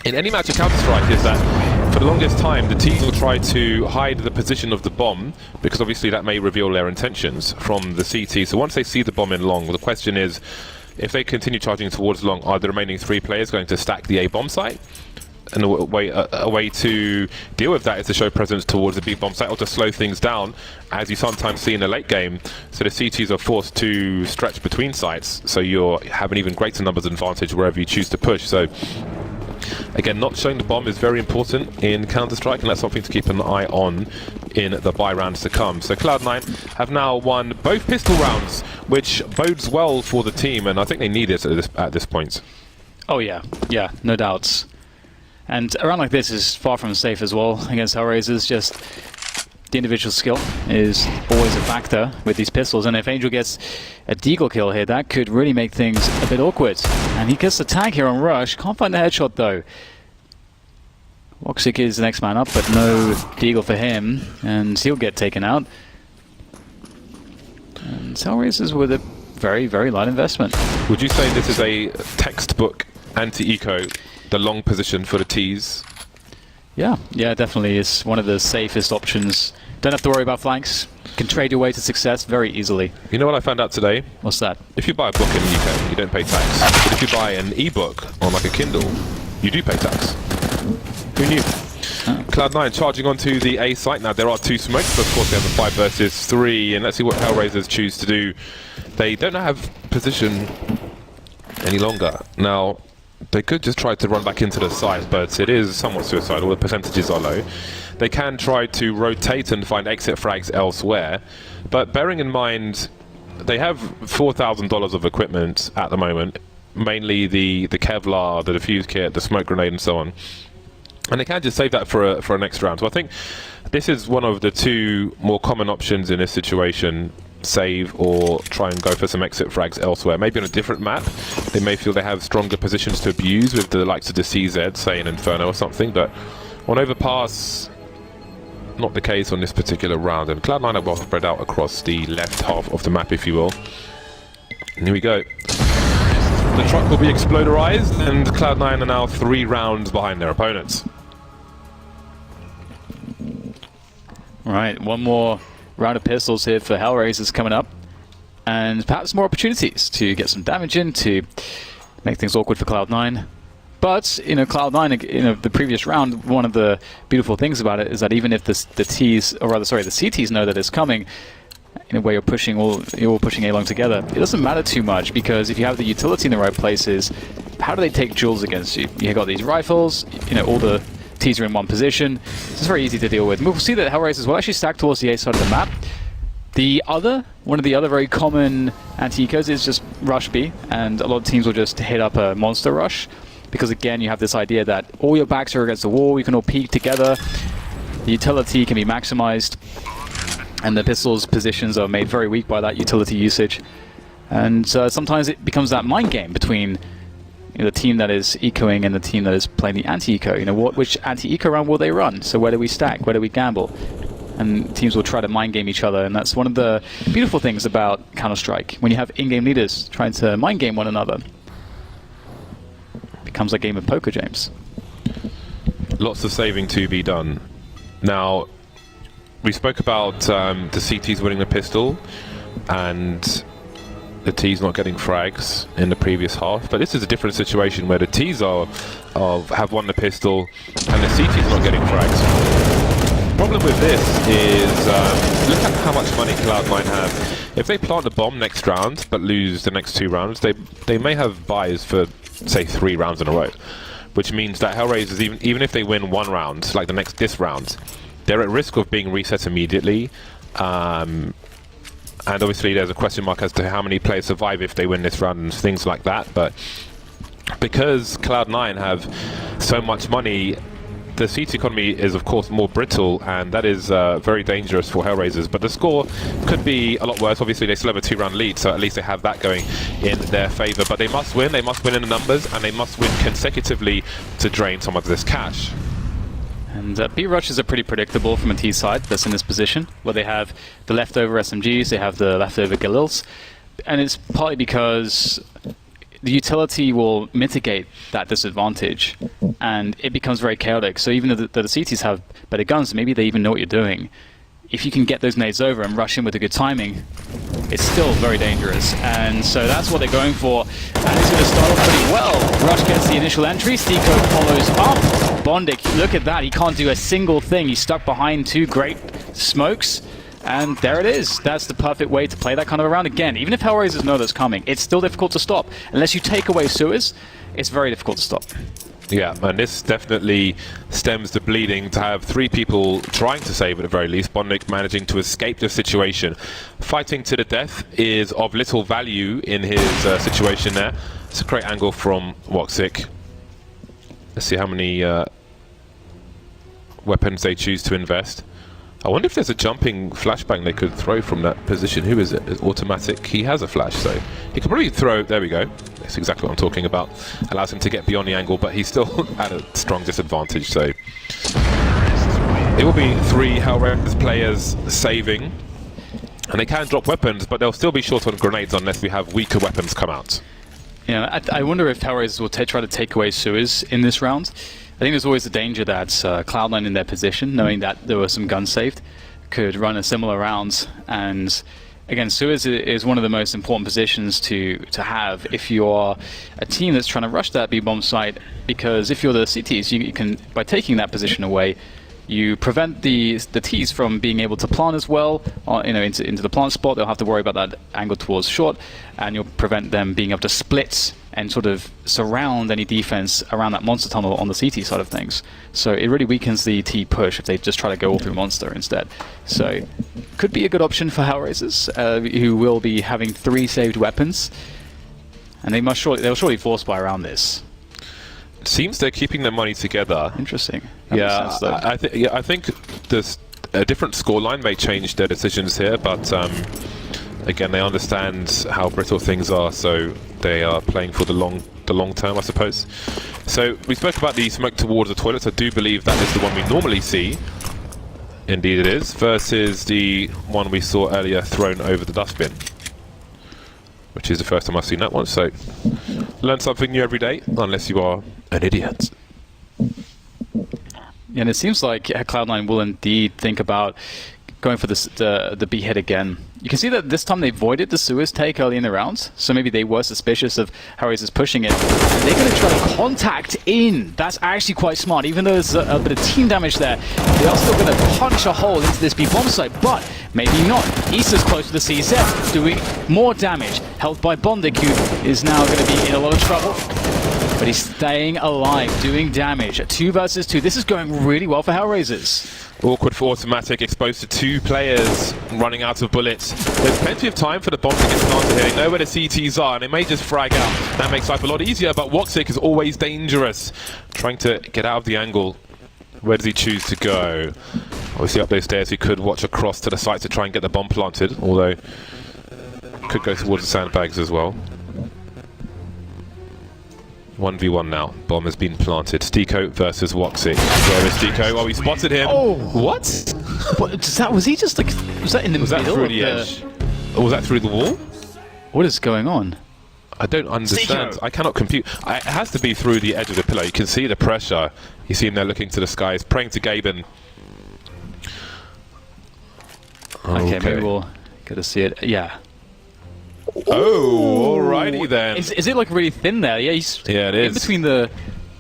in any match of Counter-Strike, is that for the longest time the teams will try to hide the position of the bomb, because obviously that may reveal their intentions from the CT. So once they see the bomb in long, the question is, if they continue charging towards long, are the remaining 3 players going to stack the A bomb site? And a way to deal with that is to show presence towards the B bomb site or to slow things down, as you sometimes see in the late game. So the CTs are forced to stretch between sites, so you have an even greater numbers advantage wherever you choose to push. So again, not showing the bomb is very important in Counter-Strike, and that's something to keep an eye on in the buy rounds to come. So Cloud9 have now won both pistol rounds, which bodes well for the team, and I think they need it at this point. Oh yeah, no doubts. And a round like this is far from safe as well against HellRaisers. Just the individual skill is always a factor with these pistols, and if Angel gets a deagle kill here, that could really make things a bit awkward. And he gets the tag here on Rush. Can't find the headshot though. Woxic is the next man up, but no deagle for him, and he'll get taken out. And HellRaisers with a very, very light investment. Would you say this is a textbook anti-eco, the long position for the T's? Yeah, definitely. It's one of the safest options. Don't have to worry about flanks. Can trade your way to success very easily. You know what I found out today? What's that? If you buy a book in the UK, you don't pay tax. But if you buy an e-book on like a Kindle, you do pay tax. Who knew? Cloud9 charging onto the A site. Now there are 2 smokes, but of course they have a 5 versus 3, and let's see what HellRaisers choose to do. They don't have position any longer. Now, they could just try to run back into the site, but it is somewhat suicidal. The percentages are low. They can try to rotate and find exit frags elsewhere, but bearing in mind they have $4,000 of equipment at the moment, mainly the Kevlar, the defuse kit, the smoke grenade, and so on. And they can just save that for a next round. So I think this is one of the 2 more common options in this situation. Save or try and go for some exit frags elsewhere. Maybe on a different map. They may feel they have stronger positions to abuse with the likes of the CZ, say an Inferno or something. But on overpass, not the case on this particular round. And Cloud9 are well spread out across the left half of the map, if you will. And here we go. The truck will be exploderized, and Cloud9 are now 3 rounds behind their opponents. Right, one more round of pistols here for HellRaisers coming up, and perhaps more opportunities to get some damage in, to make things awkward for Cloud9. But, you know, Cloud9, the previous round, one of the beautiful things about it is that even if the T's, or rather, sorry, the CTs know that it's coming, in a way you're all pushing A long together, it doesn't matter too much, because if you have the utility in the right places, how do they take duels against you? You got these rifles, all the T's are in one position. It's very easy to deal with. And we'll see that HellRaisers will actually stack towards the A side of the map. One of the other very common anti-ecos is just rush B, and a lot of teams will just hit up a monster rush, because again you have this idea that all your backs are against the wall, you can all peek together, the utility can be maximized, and the pistol's positions are made very weak by that utility usage. And sometimes it becomes that mind game between the team that is ecoing and the team that is playing the anti-eco. Which anti-eco round will they run? So where do we stack? Where do we gamble? And teams will try to mind game each other, and that's one of the beautiful things about Counter-Strike. When you have in-game leaders trying to mind game one another, it becomes a game of poker, James. Lots of saving to be done. Now, we spoke about the CTs winning the pistol, and the T's not getting frags in the previous half, but this is a different situation where the T's have won the pistol and the CT's not getting frags. The problem with this is look at how much money Cloud9 have. If they plant the bomb next round but lose the next 2 rounds, they may have buys for say 3 rounds in a row, which means that HellRaisers, even if they win 1 round, like this round, they're at risk of being reset immediately. And obviously there's a question mark as to how many players survive if they win this round and things like that. But because Cloud9 have so much money, the CT economy is of course more brittle, and that is very dangerous for HellRaisers. But the score could be a lot worse. Obviously they still have a 2-round lead, so at least they have that going in their favour. But they must win in the numbers, and they must win consecutively to drain some of this cash. And B rushes are pretty predictable from a T side that's in this position, where they have the leftover SMGs, they have the leftover Galils, and it's partly because the utility will mitigate that disadvantage, and it becomes very chaotic. So even though the CTs have better guns, maybe they even know what you're doing, if you can get those nades over and rush in with a good timing, it's still very dangerous. And so that's what they're going for. And it's going to start off pretty well. Rush gets the initial entry. Stico follows up. Bondic, look at that. He can't do a single thing. He's stuck behind 2 great smokes. And there it is. That's the perfect way to play that kind of a round. Again, even if HellRaisers know that's coming, it's still difficult to stop. Unless you take away sewers, it's very difficult to stop. Yeah, and this definitely stems the bleeding to have 3 people trying to save at the very least. Bondic managing to escape the situation. Fighting to the death is of little value in his situation there. It's a great angle from Woxic. Let's see how many weapons they choose to invest. I wonder if there's a jumping flashbang they could throw from that position. Who is it? It's automatic. He has a flash, so he could probably throw. There we go. That's exactly what I'm talking about. Allows him to get beyond the angle, but he's still at a strong disadvantage. So it will be 3 HellRaisers players saving, and they can drop weapons, but they'll still be short on grenades unless we have weaker weapons come out. Yeah, I wonder if HellRaisers will try to take away Suez in this round. I think there's always a danger that Cloud9 in their position, knowing that there were some guns saved, could run a similar round. And again, Suez is one of the most important positions to have if you're a team that's trying to rush that B-bomb site, because if you're the CTs, you can, by taking that position away, you prevent the Ts from being able to plant as well, into the plant spot. They'll have to worry about that angle towards short, and you'll prevent them being able to split and sort of surround any defense around that monster tunnel on the CT side of things. So it really weakens the T push if they just try to go all through monster instead. So could be a good option for HellRaisers, who will be having 3 saved weapons, and they'll surely force buy around this. Seems they're keeping their money together. Interesting. Yeah, I think there's a different scoreline may change their decisions here, but again, they understand how brittle things are, so they are playing for the long term, I suppose. So we spoke about the smoke towards the toilets. I do believe that is the one we normally see. Indeed, it is, versus the one we saw earlier thrown over the dustbin, which is the first time I've seen that one. So learn something new every day, unless you are an idiot. And it seems like Cloud9 will indeed think about going for the B hit again. You can see that this time they avoided the Suez take early in the round, so maybe they were suspicious of HellRaisers pushing it. And they're going to try to contact in. That's actually quite smart. Even though there's a bit of team damage there, they are still going to punch a hole into this B bomb site, but maybe not. Isa's close to the CZ, doing more damage. Helped by Bondic, who is now going to be in a lot of trouble. But he's staying alive, doing damage. 2 versus 2. This is going really well for HellRaisers. Awkward for automatic, exposed to 2 players running out of bullets. There's plenty of time for the bomb to get planted here. They know where the CTs are, and they may just frag out. That makes life a lot easier, but Woxic is always dangerous. Trying to get out of the angle. Where does he choose to go? Obviously up those stairs, he could watch across to the site to try and get the bomb planted, although could go towards the sandbags as well. 1v1 now. Bomb has been planted. Stiko versus Woxic. Where is Stiko? Oh, we spotted him. Oh, what? Was he just like? Was that in the middle? Was that through the edge? Or was that through the wall? What is going on? I don't understand. Stiko. I cannot compute. It has to be through the edge of the pillar. You can see the pressure. You see him there looking to the skies, praying to Gaben. Okay, maybe we'll get to see it. Yeah. Oh, alrighty then. Is it like really thin there? Yeah, yeah, it is. In between the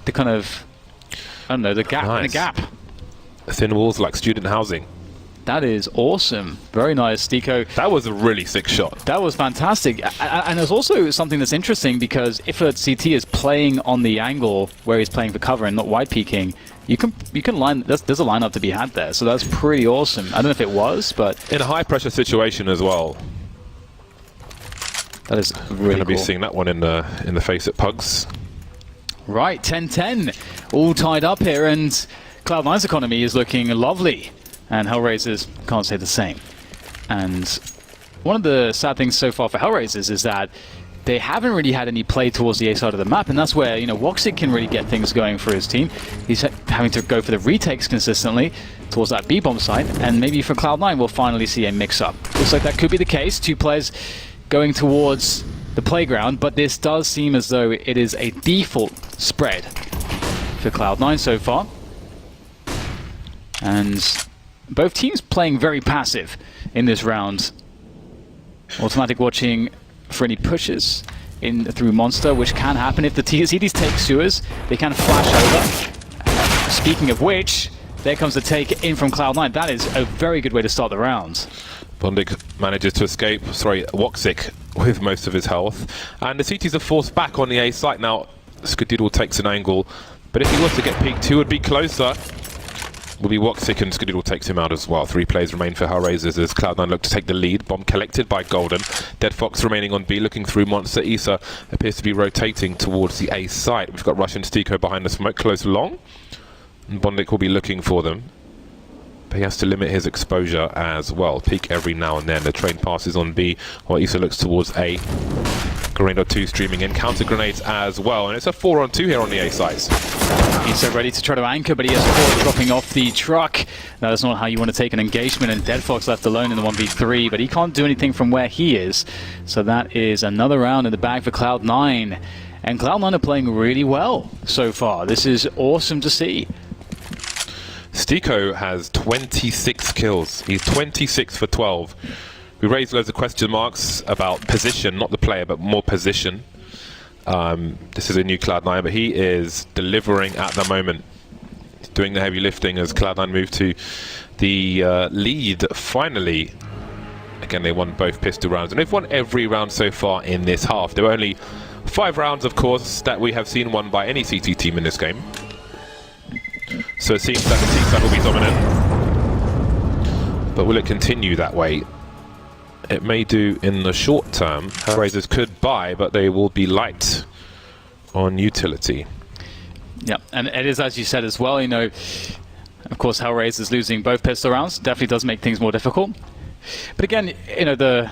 kind of, I don't know, the gap and the gap. Thin walls like student housing. That is awesome. Very nice, Stiko. That was a really sick shot. That was fantastic. And there's also something that's interesting, because if a CT is playing on the angle where he's playing for cover and not wide peeking, you can line. There's a lineup to be had there. So that's pretty awesome. I don't know if it was, but in a high pressure situation as well. That is really We're going to be cool. seeing that one in the FACEIT pugs. Right, 10-10, all tied up here, and Cloud9's economy is looking lovely, and HellRaisers can't say the same. And one of the sad things so far for HellRaisers is that they haven't really had any play towards the A side of the map, and that's where, Woxic can really get things going for his team. He's having to go for the retakes consistently towards that B-bomb site, and maybe for Cloud9 we'll finally see a mix-up. Looks like that could be the case. 2 players going towards the playground, but this does seem as though it is a default spread for Cloud9 so far. And both teams playing very passive in this round. Automatic watching for any pushes in through Monster, which can happen if the CTs take Sewers. They can flash over. Speaking of which, there comes the take in from Cloud9. That is a very good way to start the round. Bondic manages to escape, Woxic with most of his health. And the CTs are forced back on the A site. Now, Skadoodle takes an angle, but if he was to get peeked, 2 would be closer. Will be Woxic, and Skadoodle takes him out as well. 3 players remain for HellRaisers as Cloud9 look to take the lead. Bomb collected by Golden. Dead Fox remaining on B, looking through Monster. Isa appears to be rotating towards the A site. We've got Russian Stiko behind the smoke, close along. And Bondic will be looking for them. he has to limit his exposure as well. Peek every now and then. The train passes on B, while Issa looks towards A. Grenade or two streaming in, counter grenades as well, and it's a 4-on-2 here on the A sites. Issa ready to try to anchor, but he has 4 dropping off the truck. That is not how you want to take an engagement, and deadfox left alone in the 1v3, but he can't do anything from where he is. So that is another round in the bag for Cloud9. And Cloud9 are playing really well so far. This is awesome to see. Stiko has 26 kills. He's 26 for 12. We raised loads of question marks about position, not the player, but more position. This is a new Cloud9, but he is delivering at the moment. He's doing the heavy lifting as Cloud9 move to the lead finally. Again, they won both pistol rounds, and they've won every round so far in this half. There were only 5 rounds, of course, that we have seen won by any CT team in this game. So it seems that the T-side will be dominant. But will it continue that way? It may do in the short term. HellRaisers could buy, but they will be light on utility. Yeah, and it is, as you said as well, you know, of course, HellRaisers losing both pistol rounds definitely does make things more difficult. But again, you know, the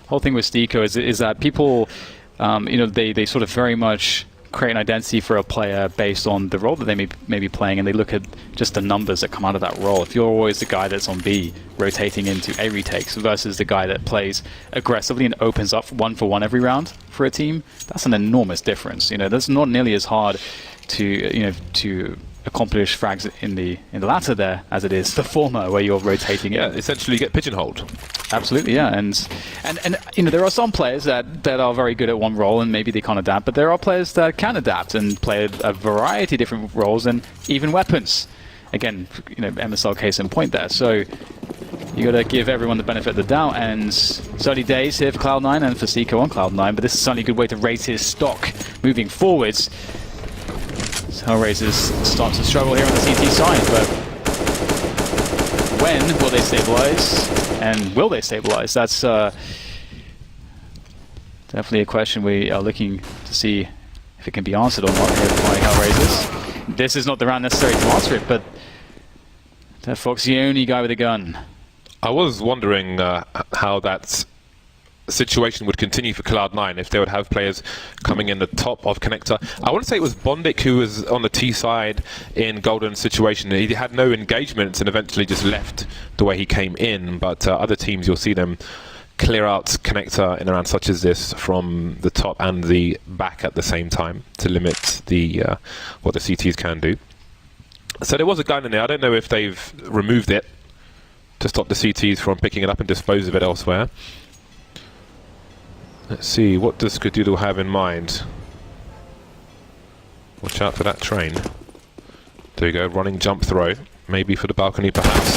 whole thing with Stiko is that people, you know, they sort of very much create an identity for a player based on the role that they may be playing, and they look at just the numbers that come out of that role. If you're always the guy that's on B rotating into A retakes versus the guy that plays aggressively and opens up 1-for-1 every round for a team, that's an enormous difference. You know, that's not nearly as hard to, you know, to accomplish frags in the latter there as it is the former, where you're rotating it. Yeah, essentially you get pigeonholed. Absolutely, yeah, and you know, there are some players that are very good at one role and maybe they can't adapt, but there are players that can adapt and play a variety of different roles and even weapons. Again, you know, MSL case in point there. So you got to give everyone the benefit of the doubt, and it's early days here for Cloud9 and for Stiko on Cloud9, but this is certainly a good way to raise his stock moving forwards. So HellRaisers start to struggle here on the CT side, but when will they stabilize? And will they stabilize? That's definitely a question we are looking to see if it can be answered or not here by HellRaisers. This is not the round necessary to answer it, but deadfox the only guy with a gun. I was wondering how that situation would continue for Cloud9 if they would have players coming in the top of connector. I want to say it was Bondic who was on the T side in Golden's situation. He had no engagements and eventually just left the way he came in, but other teams, you'll see them clear out connector in a round such as this from the top and the back at the same time to limit the what the CTs can do. So there was a gun in there. I don't know if they've removed it to stop the CTs from picking it up and dispose of it elsewhere. Let's see, what does Skadoodle have in mind? Watch out for that train. There you go, running jump throw. Maybe for the balcony, perhaps.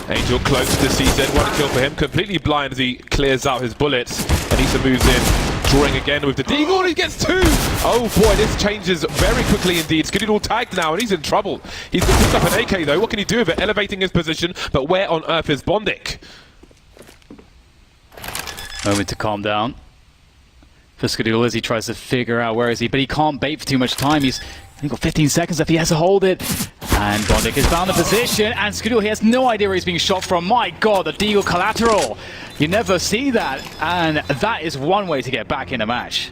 Angel close to CZ, one kill for him. Completely blind as he clears out his bullets. And Issa moves in, drawing again with the Deagle, and he gets 2! Oh boy, this changes very quickly indeed. Skadoodle tagged now, and he's in trouble. He's picked up an AK though, what can he do with it? Elevating his position, but where on earth is Bondic? Moment to calm down for Skadoodle as he tries to figure out where is he, but he can't bait for too much time. He's got 15 seconds left, he has to hold it. And Bondic has found the position, and Skadoodle, he has no idea where he's being shot from. My god, the Deagle collateral! You never see that, and that is one way to get back in a match.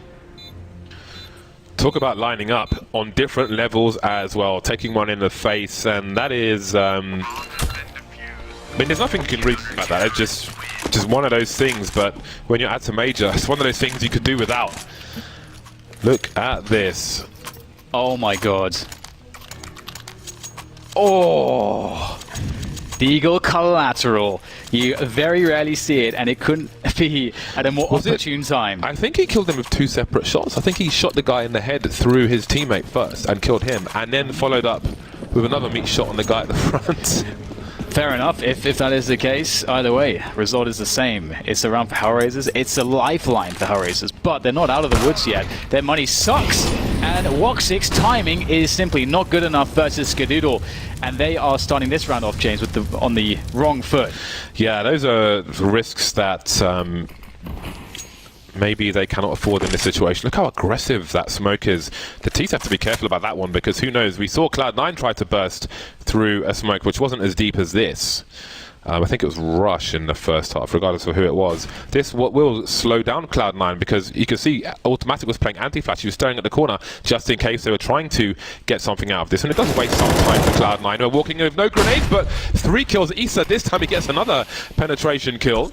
Talk about lining up on different levels as well, taking one in the face, and that is... I mean, there's nothing you can read about that, it's just one of those things, but when you're at a major, it's one of those things you could do without. Look at this. Oh my god. Oh! Deagle collateral. You very rarely see it, and it couldn't be at a more opportune time. I think he killed him with 2 separate shots. I think he shot the guy in the head through his teammate first and killed him, and then followed up with another meat shot on the guy at the front. Fair enough, if that is the case, either way, result is the same. It's a round for HellRaisers, it's a lifeline for HellRaisers, but they're not out of the woods yet. Their money sucks, and Woxic's timing is simply not good enough versus Skadoodle, and they are starting this round off, James, with on the wrong foot. Yeah, those are risks that maybe they cannot afford in this situation. Look how aggressive that smoke is. The T's have to be careful about that one, because who knows? We saw Cloud9 try to burst through a smoke which wasn't as deep as this. I think it was Rush in the first half, regardless of who it was. This will slow down Cloud9, because you can see Automatic was playing anti-flash. He was staring at the corner just in case they were trying to get something out of this. And it does waste some time for Cloud9. We're walking in with no grenades, but 3 kills. Issa, this time he gets another penetration kill.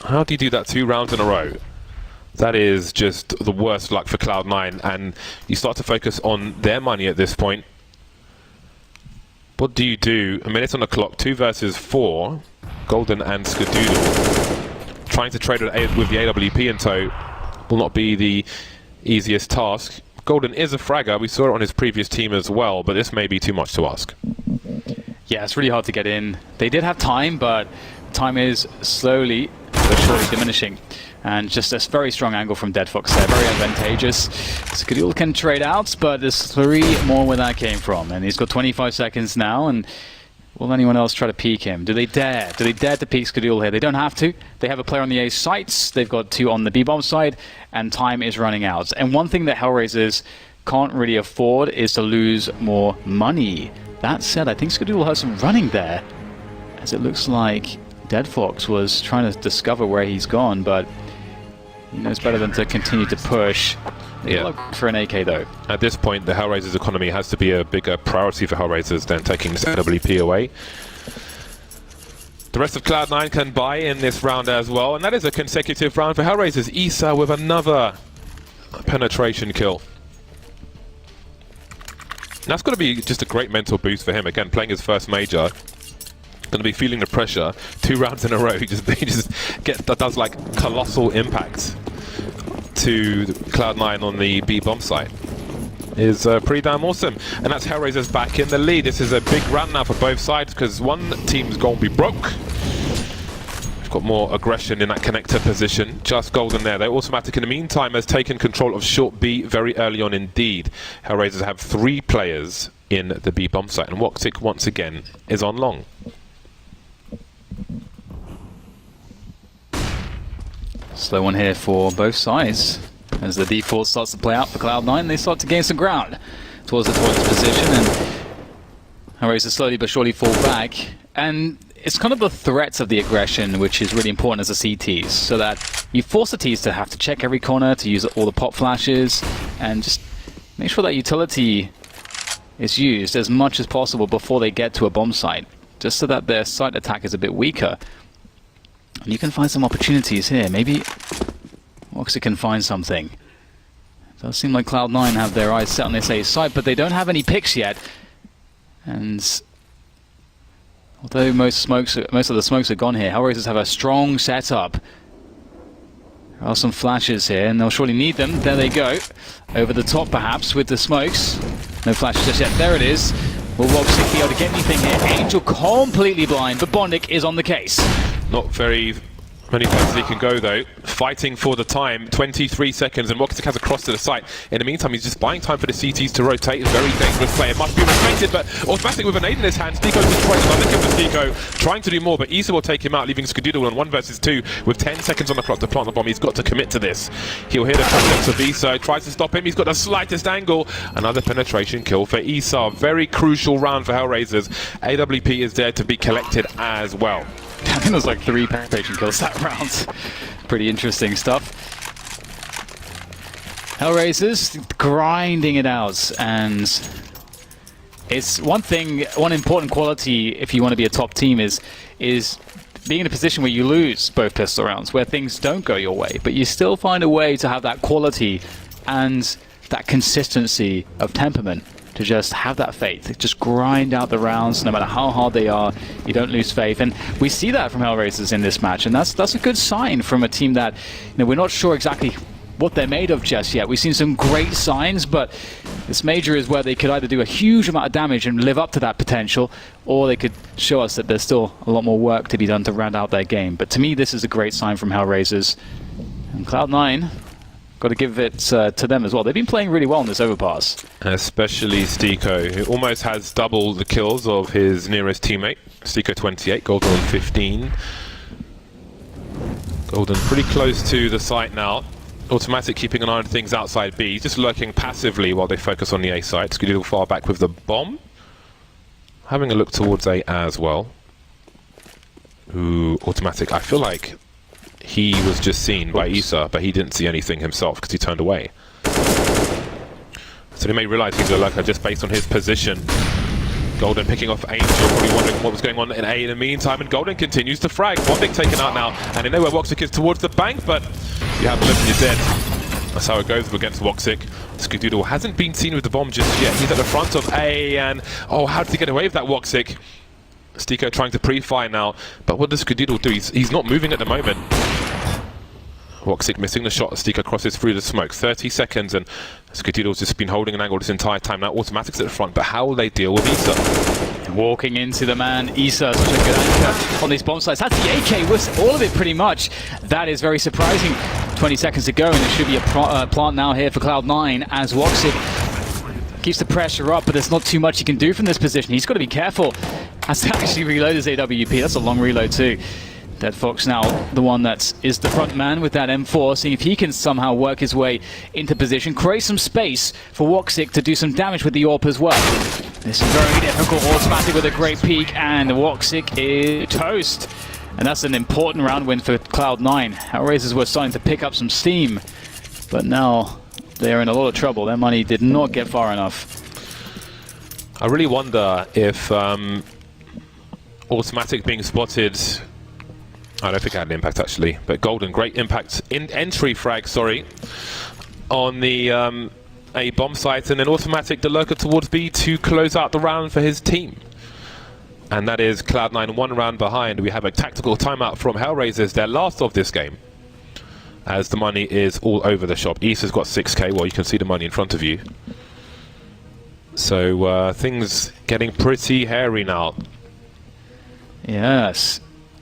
How do you do that 2 rounds in a row? That is just the worst luck for Cloud9, and you start to focus on their money at this point. What do you do? A minute on the clock, 2 versus 4. Golden and Skadoodle. Trying to trade with the AWP in tow will not be the easiest task. Golden is a fragger. We saw it on his previous team as well, but this may be too much to ask. Yeah, it's really hard to get in. They did have time, but time is slowly but surely diminishing. And just a very strong angle from Deadfox there, very advantageous. Skadoodle can trade out, but there's 3 more where that came from. And he's got 25 seconds now, and will anyone else try to peek him? Do they dare? Do they dare to peek Skadoodle here? They don't have to. They have a player on the A sites, they've got 2 on the B-bomb side, and time is running out. And one thing that HellRaisers can't really afford is to lose more money. That said, I think Skadoodle has some running there, as it looks like Deadfox was trying to discover where he's gone, but he knows better than to continue to push. They look for an AK though. At this point, the HellRaisers economy has to be a bigger priority for HellRaisers than taking this AWP away. The rest of Cloud9 can buy in this round as well, and that is a consecutive round for HellRaisers. Issa with another penetration kill. And that's going to be just a great mental boost for him. Again, playing his first major. Going to be feeling the pressure 2 rounds in a row. He just does like colossal impact to Cloud9 on the B bomb site. Is pretty damn awesome. And that's HellRaisers back in the lead. This is a big round now for both sides, because one team's going to be broke. We've got more aggression in that connector position. Just Golden there. They're Automatic in the meantime has taken control of short B very early on indeed. HellRaisers have 3 players in the B bomb site, and Woxic once again is on long. Slow one here for both sides. As the default starts to play out for Cloud9, they start to gain some ground towards the toilet position, and HellRaisers slowly but surely fall back. And it's kind of the threats of the aggression which is really important as a CTs, so that you force the Ts to have to check every corner, to use all the pop flashes, and just make sure that utility is used as much as possible before they get to a bomb site, just so that their site attack is a bit weaker. And you can find some opportunities here. Maybe Woxic can find something. It does seem like Cloud9 have their eyes set on this A site, but they don't have any picks yet. And although most of the smokes are gone here, HellRaisers have a strong setup. There are some flashes here, and they'll surely need them. There they go. Over the top, perhaps, with the smokes. No flashes just yet. There it is. Will Woxic be able to get anything here? Angel completely blind, but Bondic is on the case. Not very many places he can go though. Fighting for the time, 23 seconds, and Woxic has a cross to the site. In the meantime, he's just buying time for the CTs to rotate. Very dangerous play. It must be respected, but Automatic with a nade in his hand. Stiko destroys another kill for Stiko, trying to do more, but Issa will take him out, leaving Skadoodle on 1 versus 2 with 10 seconds on the clock to plant the bomb. He's got to commit to this. He'll hear the footsteps of Issa, tries to stop him. He's got the slightest angle. Another penetration kill for Issa. Very crucial round for HellRaisers. AWP is there to be collected as well. I think there's like 3 penetration kills that round. Pretty interesting stuff. HellRaisers grinding it out, and it's one important quality if you want to be a top team is being in a position where you lose both pistol rounds, where things don't go your way, but you still find a way to have that quality and that consistency of temperament to just have that faith, just grind out the rounds no matter how hard they are. You don't lose faith, and we see that from HellRaisers in this match, and that's a good sign from a team that, you know, we're not sure exactly what they're made of just yet. We've seen some great signs, but this major is where they could either do a huge amount of damage and live up to that potential, or they could show us that there's still a lot more work to be done to round out their game. But to me, this is a great sign from HellRaisers, and Cloud9, got to give it to them as well. They've been playing really well in this overpass. Especially Stiko, who almost has double the kills of his nearest teammate. Stiko 28, Golden 15. Golden pretty close to the site now. Automatic keeping an eye on things outside B, just lurking passively while they focus on the A site. Skadoodle far back with the bomb. Having a look towards A as well. Ooh, Automatic. I feel like he was just seen by Issa, but he didn't see anything himself because he turned away. So they may realise he's a lurker just based on his position. Golden picking off Angel, probably wondering what was going on in A in the meantime, and Golden continues to frag. Wobbing taken out now, and they know where Woxic is towards the bank, but you have to look and you're dead. That's how it goes against Woxic. Skadoodle hasn't been seen with the bomb just yet. He's at the front of A, and oh, how did he get away with that, Woxic? Stiko trying to pre-fire now, but what does Skadoodle do? He's not moving at the moment. Woxic missing the shot. Stiko crosses through the smoke. 30 seconds, and Skadoodle's just been holding an angle this entire time. Now Automatic's at the front, but how will they deal with Issa? Walking into the man, Issa, such a good anchor on these bomb sites. That's the AK, with all of it pretty much. That is very surprising. 20 seconds to go, and there should be a plant now here for Cloud9 as Woxic keeps the pressure up, but there's not too much he can do from this position. He's got to be careful. Has to actually reload his AWP. That's a long reload too. Dead Fox now the one that is the front man with that M4, seeing if he can somehow work his way into position, create some space for Woxic to do some damage with the AWP as well. This is very difficult. Automatic with a great peek, and Woxic is toast. And that's an important round win for Cloud9. HellRaisers were starting to pick up some steam, but now they're in a lot of trouble. Their money did not get far enough. I really wonder if Automatic being spotted, I don't think it had an impact actually, but Golden, great impact in entry frag, sorry, on the A bomb site, and then Automatic the lurker towards B to close out the round for his team. And that is Cloud9 one round behind. We have a tactical timeout from HellRaisers, their last of this game, as the money is all over the shop. Issa's got 6k, well you can see the money in front of you. So things getting pretty hairy now. Yes.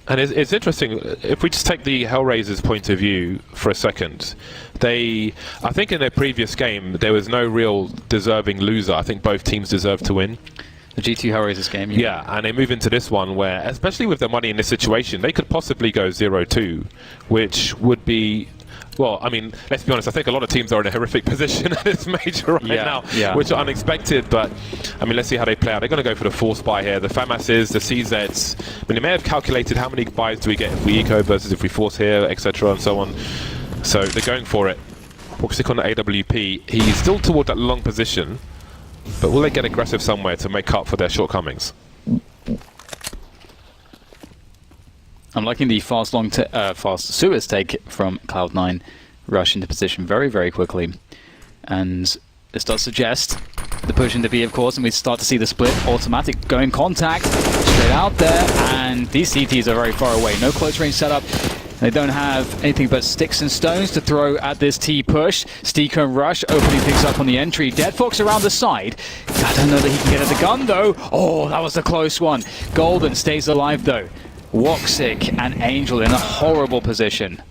And it's interesting, if we just take the HellRaisers point of view for a second, I think in their previous game, there was no real deserving loser. I think both teams deserved to win. The G2 HellRaisers game, yeah, and they move into this one where, especially with their money in this situation, they could possibly go 0-2, which would be, well, I mean, let's be honest, I think a lot of teams are in a horrific position at this major right now, which are unexpected, but, I mean, let's see how they play out. They're going to go for the force buy here. The FAMASs, the CZs, I mean, they may have calculated how many buys do we get if we eco versus if we force here, etc., and so on. So they're going for it. Woxic on the AWP. He's still toward that long position, but will they get aggressive somewhere to make up for their shortcomings? I'm liking the fast Suez take from Cloud9. Rush into position very, very quickly. And this does suggest the push into B, of course, and we start to see the split. Automatic going contact, straight out there, and these CTs are very far away. No close range setup. They don't have anything but sticks and stones to throw at this T push. Stiko and Rush opening things up on the entry. Dead Fox around the side. I don't know that he can get at the gun, though. Oh, that was a close one. Golden stays alive, though. Woxic and Angel in a horrible position.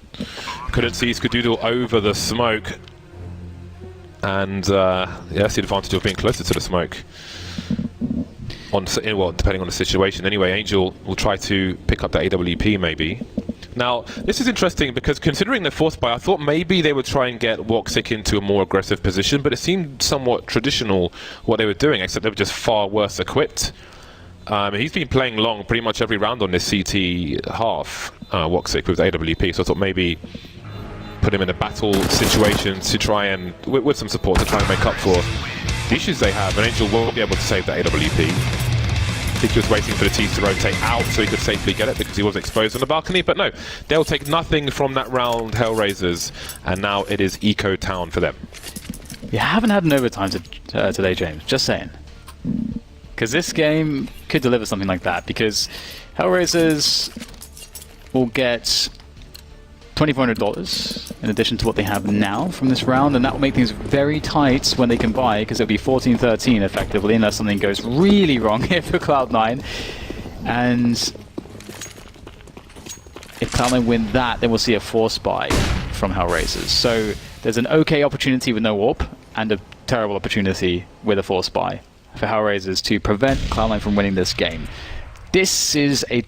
Couldn't see Skadoodle over the smoke. And yeah, that's the advantage of being closer to the smoke. Well, depending on the situation. Anyway, Angel will try to pick up that AWP maybe. Now, this is interesting because considering the force buy, I thought maybe they would try and get Woxic into a more aggressive position, but it seemed somewhat traditional what they were doing, except they were just far worse equipped. He's been playing long pretty much every round on this CT half, Woxic, with AWP, so I thought maybe put him in a battle situation to try and, with some support, to try and make up for the issues they have, and Angel won't be able to save that AWP. I think he was waiting for the T's to rotate out so he could safely get it because he was exposed on the balcony, but no, they'll take nothing from that round, HellRaisers, and now it is Eco Town for them. You haven't had an overtime today, James, just saying. Because this game could deliver something like that, because HellRaisers will get $2,400 in addition to what they have now from this round, and that will make things very tight when they can buy, because it'll be 14-13 effectively, unless something goes really wrong here for Cloud9. And if Cloud9 win that, then we'll see a force buy from HellRaisers. So there's an okay opportunity with no warp, and a terrible opportunity with a force buy for HellRaisers to prevent Cloud9 from winning this game. This is a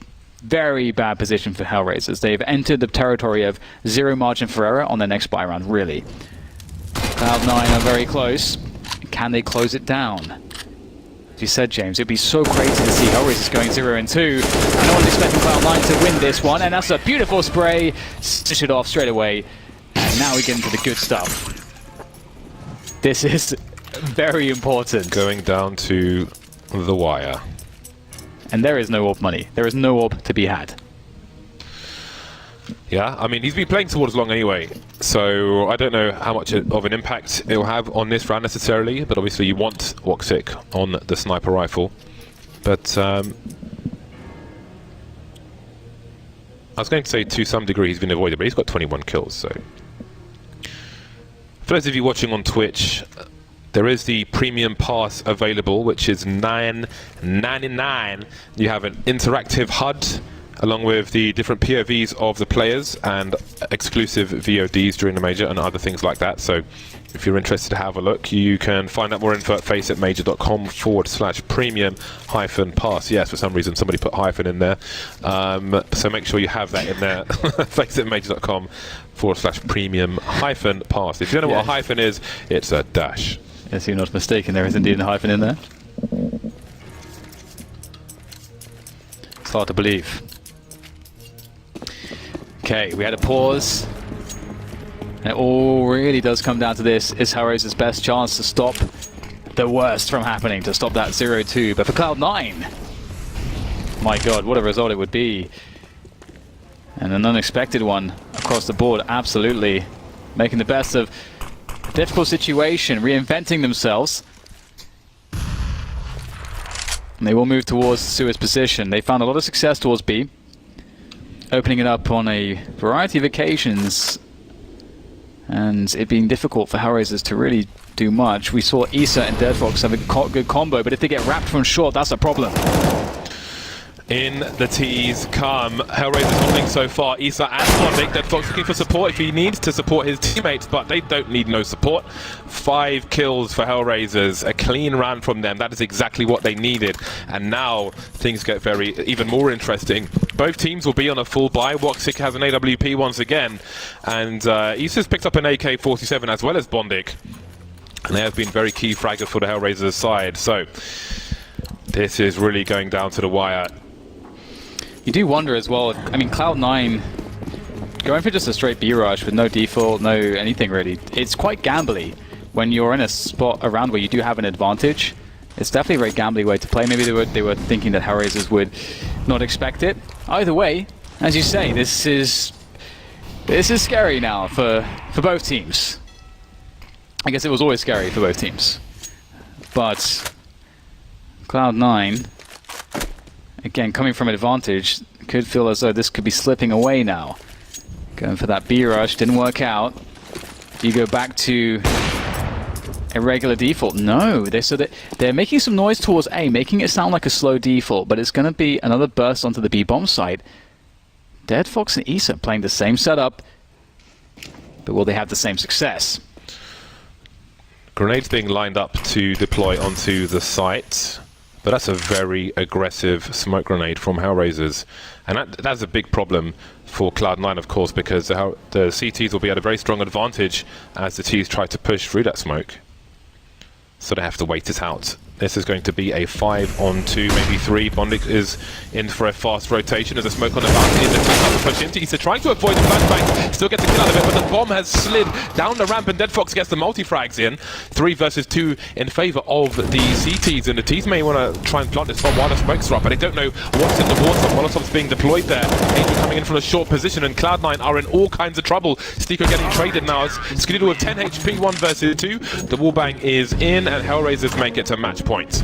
very bad position for HellRaisers. They've entered the territory of zero margin for error on their next buy round, really. Cloud9 are very close. Can they close it down? As you said, James, it'd be so crazy to see HellRaisers going 0-2. And no one's expecting Cloud9 to win this one, and that's a beautiful spray. Stitch it off straight away. And now we get into the good stuff. This is very important. Going down to the wire. And there is no AWP money. There is no AWP to be had. Yeah, I mean, he's been playing towards long anyway, so I don't know how much of an impact it will have on this round necessarily, but obviously you want Woxic on the sniper rifle. But I was going to say to some degree he's been avoided, but he's got 21 kills, so... For those of you watching on Twitch, there is the premium pass available, which is $9.99. You have an interactive HUD, along with the different POVs of the players and exclusive VODs during the major and other things like that. So if you're interested to have a look, you can find out more info at faceitmajor.com/premium-pass. Yes, for some reason somebody put hyphen in there. So make sure you have that in there. faceitmajor.com/premium-pass. If you don't know what a hyphen is, it's a dash. Yes, you're not mistaken. There is indeed a hyphen in there. It's hard to believe. Okay, we had a pause. And it all really does come down to this. Is HellRaisers' best chance to stop the worst from happening, to stop that 0-2. But for Cloud9, my god, what a result it would be. And an unexpected one across the board, absolutely. Making the best of a difficult situation, reinventing themselves. And they will move towards Suez position. They found a lot of success towards B, opening it up on a variety of occasions, and it being difficult for HellRaisers to really do much. We saw Issa and Deadfox have a good combo, but if they get wrapped from short, that's a problem. In the T's come HellRaisers holding so far. Issa and Sonic. Deadfox looking for support if he needs to support his teammates, but they don't need no support. 5 kills for HellRaisers. A clean round from them. That is exactly what they needed. And now things get even more interesting. Both teams will be on a full buy. Woxic has an AWP once again. And Issa's picked up an AK-47 as well as Bondik. And they have been very key fraggers for the HellRaisers side. So this is really going down to the wire. You do wonder as well, I mean, Cloud9 going for just a straight B rush with no default, no anything really. It's quite gambly when you're in a spot around where you do have an advantage. It's definitely a very gambly way to play. Maybe they were thinking that HellRaisers would not expect it. Either way, as you say, this is scary now for both teams. I guess it was always scary for both teams. But Cloud9, again, coming from an advantage, could feel as though this could be slipping away now. Going for that B rush, didn't work out. Do you go back to a regular default? No, they're making some noise towards A, making it sound like a slow default, but it's going to be another burst onto the B bomb site. Deadfox and Issa playing the same setup, but will they have the same success? Grenades being lined up to deploy onto the site. But that's a very aggressive smoke grenade from HellRaisers. And that's a big problem for Cloud9, of course, because the CTs will be at a very strong advantage as the Ts try to push through that smoke. So they have to wait it out. This is going to be a 5-on-2, maybe 3. Bondik is in for a fast rotation. There's a smoke on the bounty. He's attacking to push into. He's trying to avoid the flashbang. Still gets a kill out of it, but the bomb has slid down the ramp, and Deadfox gets the multi-frags in. 3 versus 2 in favor of the CTs, and the Ts may want to try and plant this bomb while the smokes are up, but they don't know what's in the water. Molotov's being deployed there. Angel coming in from a short position, and Cloud9 are in all kinds of trouble. Stiko getting traded now. Skidoo with 10 HP, 1 versus 2. The wallbang is in, and HellRaisers make it to match point.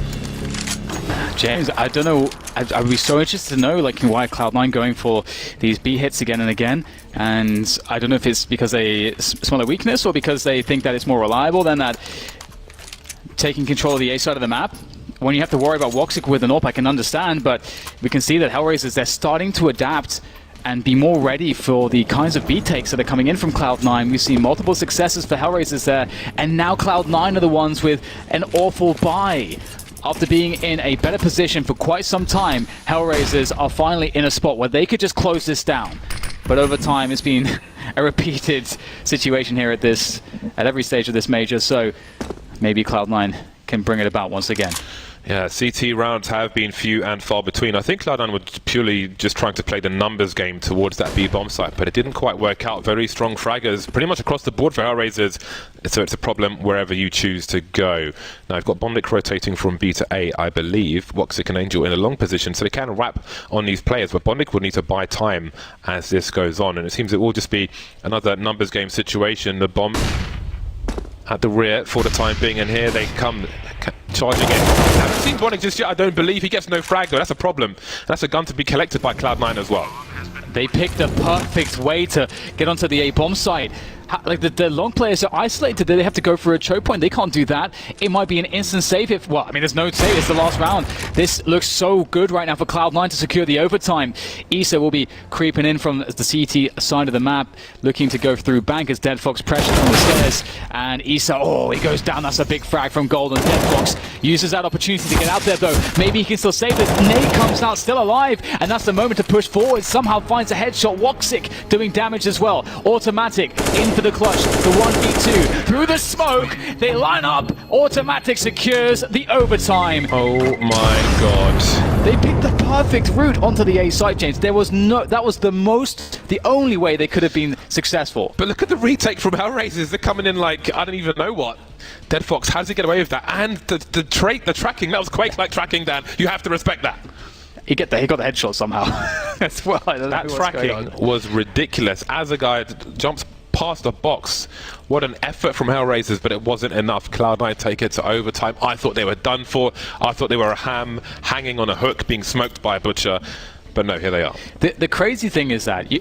James, I don't know. I'd be so interested to know, like, why Cloud9 going for these B hits again and again. And I don't know if it's because they smell a weakness or because they think that it's more reliable than that taking control of the A side of the map. When you have to worry about Woxic with an AWP, I can understand, but we can see that HellRaisers, they're starting to adapt and be more ready for the kinds of B takes that are coming in from Cloud9. We've seen multiple successes for HellRaisers there, and now Cloud9 are the ones with an awful buy. after being in a better position for quite some time, HellRaisers are finally in a spot where they could just close this down. But over time, it's been a repeated situation here at every stage of this major, so maybe Cloud9 can bring it about once again. Yeah, CT rounds have been few and far between. I think Cloud9 was purely just trying to play the numbers game towards that B bomb site, but it didn't quite work out. Very strong fraggers pretty much across the board for HellRaisers, so it's a problem wherever you choose to go. Now I've got Bondik rotating from B to A, I believe. Woxic and Angel in a long position, so they can wrap on these players, but Bondik would need to buy time as this goes on, and it seems it will just be another numbers game situation. The bomb at the rear for the time being, and here they come charging in. I haven't seen Bondik just yet, I don't believe. He gets no frag though, that's a problem. That's a gun to be collected by Cloud9 as well. They picked the perfect way to get onto the A bomb site. Like the long players are isolated, they have to go for a choke point. They can't do that. It might be an instant save if, well, I mean, there's no save, it's the last round. This looks so good right now for Cloud9 to secure the overtime. Issa will be creeping in from the CT side of the map, looking to go through bank as deadfox pressures from the stairs. And Issa, oh, he goes down. That's a big frag from Golden. deadfox uses that opportunity to get out there, though. Maybe he can still save this. Nade comes out still alive, and that's the moment to push forward. Somehow finds a headshot. Woxic doing damage as well. Automatic in for the clutch. The 1v2 through the smoke. They line up. Automatic secures the overtime. Oh my god. They picked the perfect route onto the A site, James. There was no, that was the only way they could have been successful. But look at the retake from HellRaisers. They're coming in like, I don't even know what. deadfox, how does he get away with that? And the tracking, that was Quake-like tracking, Dan. You have to respect that. He got the headshot somehow. That's well, that tracking was ridiculous. As a guy jumps past the box, what an effort from HellRaisers, but it wasn't enough. Cloud9 take it to overtime. I thought they were done for. I thought they were a ham hanging on a hook being smoked by a butcher, but no, here they are. The crazy thing is that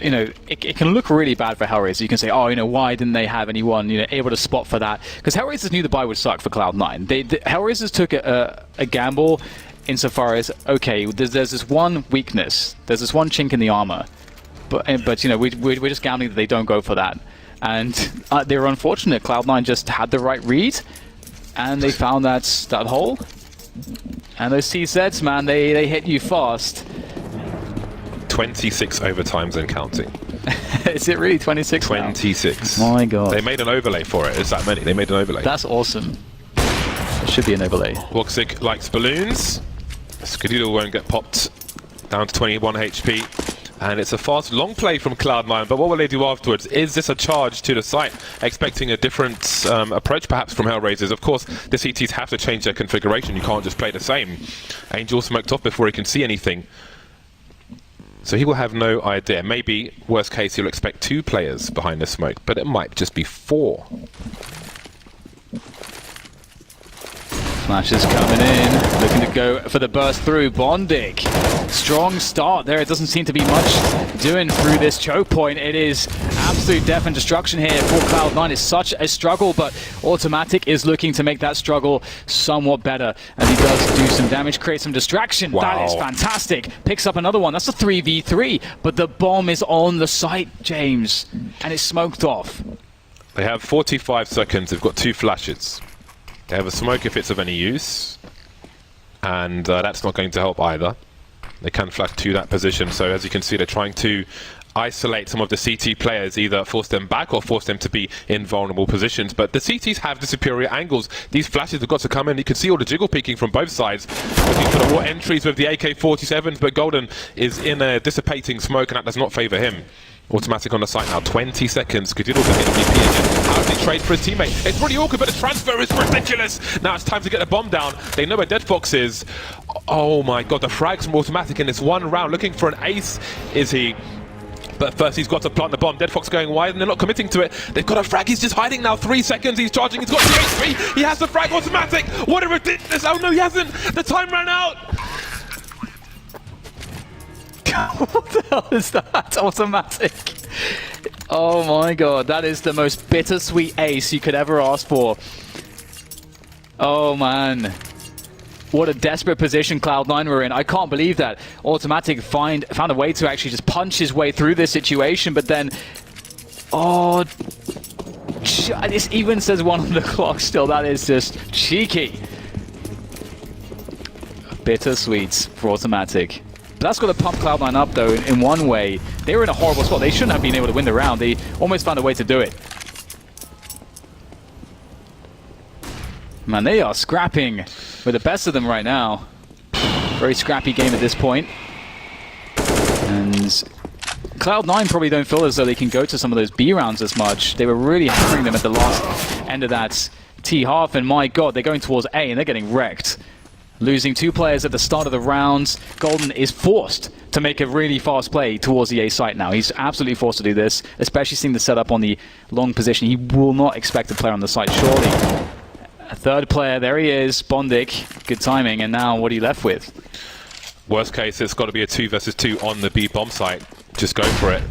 you know, it can look really bad for HellRaisers. You can say, oh, you know, why didn't they have anyone, you know, able to spot for that? Because HellRaisers knew the buy would suck for Cloud9. HellRaisers took a gamble insofar as, okay, there's this one weakness, there's this one chink in the armor, but you know, we're just gambling that they don't go for that. And they were unfortunate. Cloud9 just had the right read, and they found that hole. And those T-sets, man, they hit you fast. 26 overtimes and counting. Is it really 26? 26. My god. They made an overlay for it. It's that many. They made an overlay. That's awesome. It should be an overlay. Woxic likes balloons. Skadoodle won't get popped down to 21 HP. And it's a fast, long play from Cloud9, but what will they do afterwards? Is this a charge to the site? Expecting a different approach perhaps from HellRaisers. Of course, the CTs have to change their configuration. You can't just play the same. Angel smoked off before he can see anything. So he will have no idea. Maybe, worst case, he'll expect 2 players behind the smoke, but it might just be 4. Smash is coming in, looking to go for the burst through. Bondik, strong start there. It doesn't seem to be much doing through this choke point. It is absolute death and destruction here for Cloud9. It's such a struggle, but Automatic is looking to make that struggle somewhat better. And he does do some damage, create some distraction. Wow. That is fantastic. Picks up another one. That's a 3v3, but the bomb is on the site, James, and it's smoked off. They have 45 seconds. They've got 2 flashes. They have a smoke if it's of any use, and that's not going to help either. They can flash to that position, so as you can see, they're trying to isolate some of the CT players, either force them back or force them to be in vulnerable positions. But the CTs have the superior angles. These flashes have got to come in. You can see all the jiggle peeking from both sides, looking for the war entries with the AK-47s, but Golden is in a dissipating smoke, and that does not favour him. Automatic on the site now, 20 seconds. Skadoodle to hit MVP again. How does he trade for his teammate? It's really awkward, but the transfer is ridiculous. Now it's time to get the bomb down. They know where deadfox is. Oh my god, the frags from Automatic in this one round. Looking for an ace, is he? But first he's got to plant the bomb. deadfox going wide, and they're not committing to it. They've got a frag. He's just hiding now. 3 seconds. He's charging. He's got 2 HP. He has the frag. Automatic. What a ridiculous. Oh no, he hasn't. The time ran out. What the hell is that? Automatic. Oh my god, that is the most bittersweet ace you could ever ask for. Oh man. What a desperate position Cloud9 were in. I can't believe that. Automatic found a way to actually just punch his way through this situation, but then... Oh... This even says 1 on the clock still. That is just cheeky. bittersweet for Automatic. But that's got to pump Cloud9 up, though, in one way. They were in a horrible spot. They shouldn't have been able to win the round. They almost found a way to do it. Man, they are scrapping with the best of them right now. Very scrappy game at this point. And Cloud9 probably don't feel as though they can go to some of those B rounds as much. They were really hammering them at the last end of that T half, and my god, they're going towards A and they're getting wrecked. Losing 2 players at the start of the rounds, Golden is forced to make a really fast play towards the A site now. He's absolutely forced to do this, especially seeing the setup on the long position. He will not expect a player on the site, surely. A third player, there he is, Bondic. Good timing, and now what are you left with? Worst case, it's got to be a 2 versus 2 on the B bomb site. Just go for it.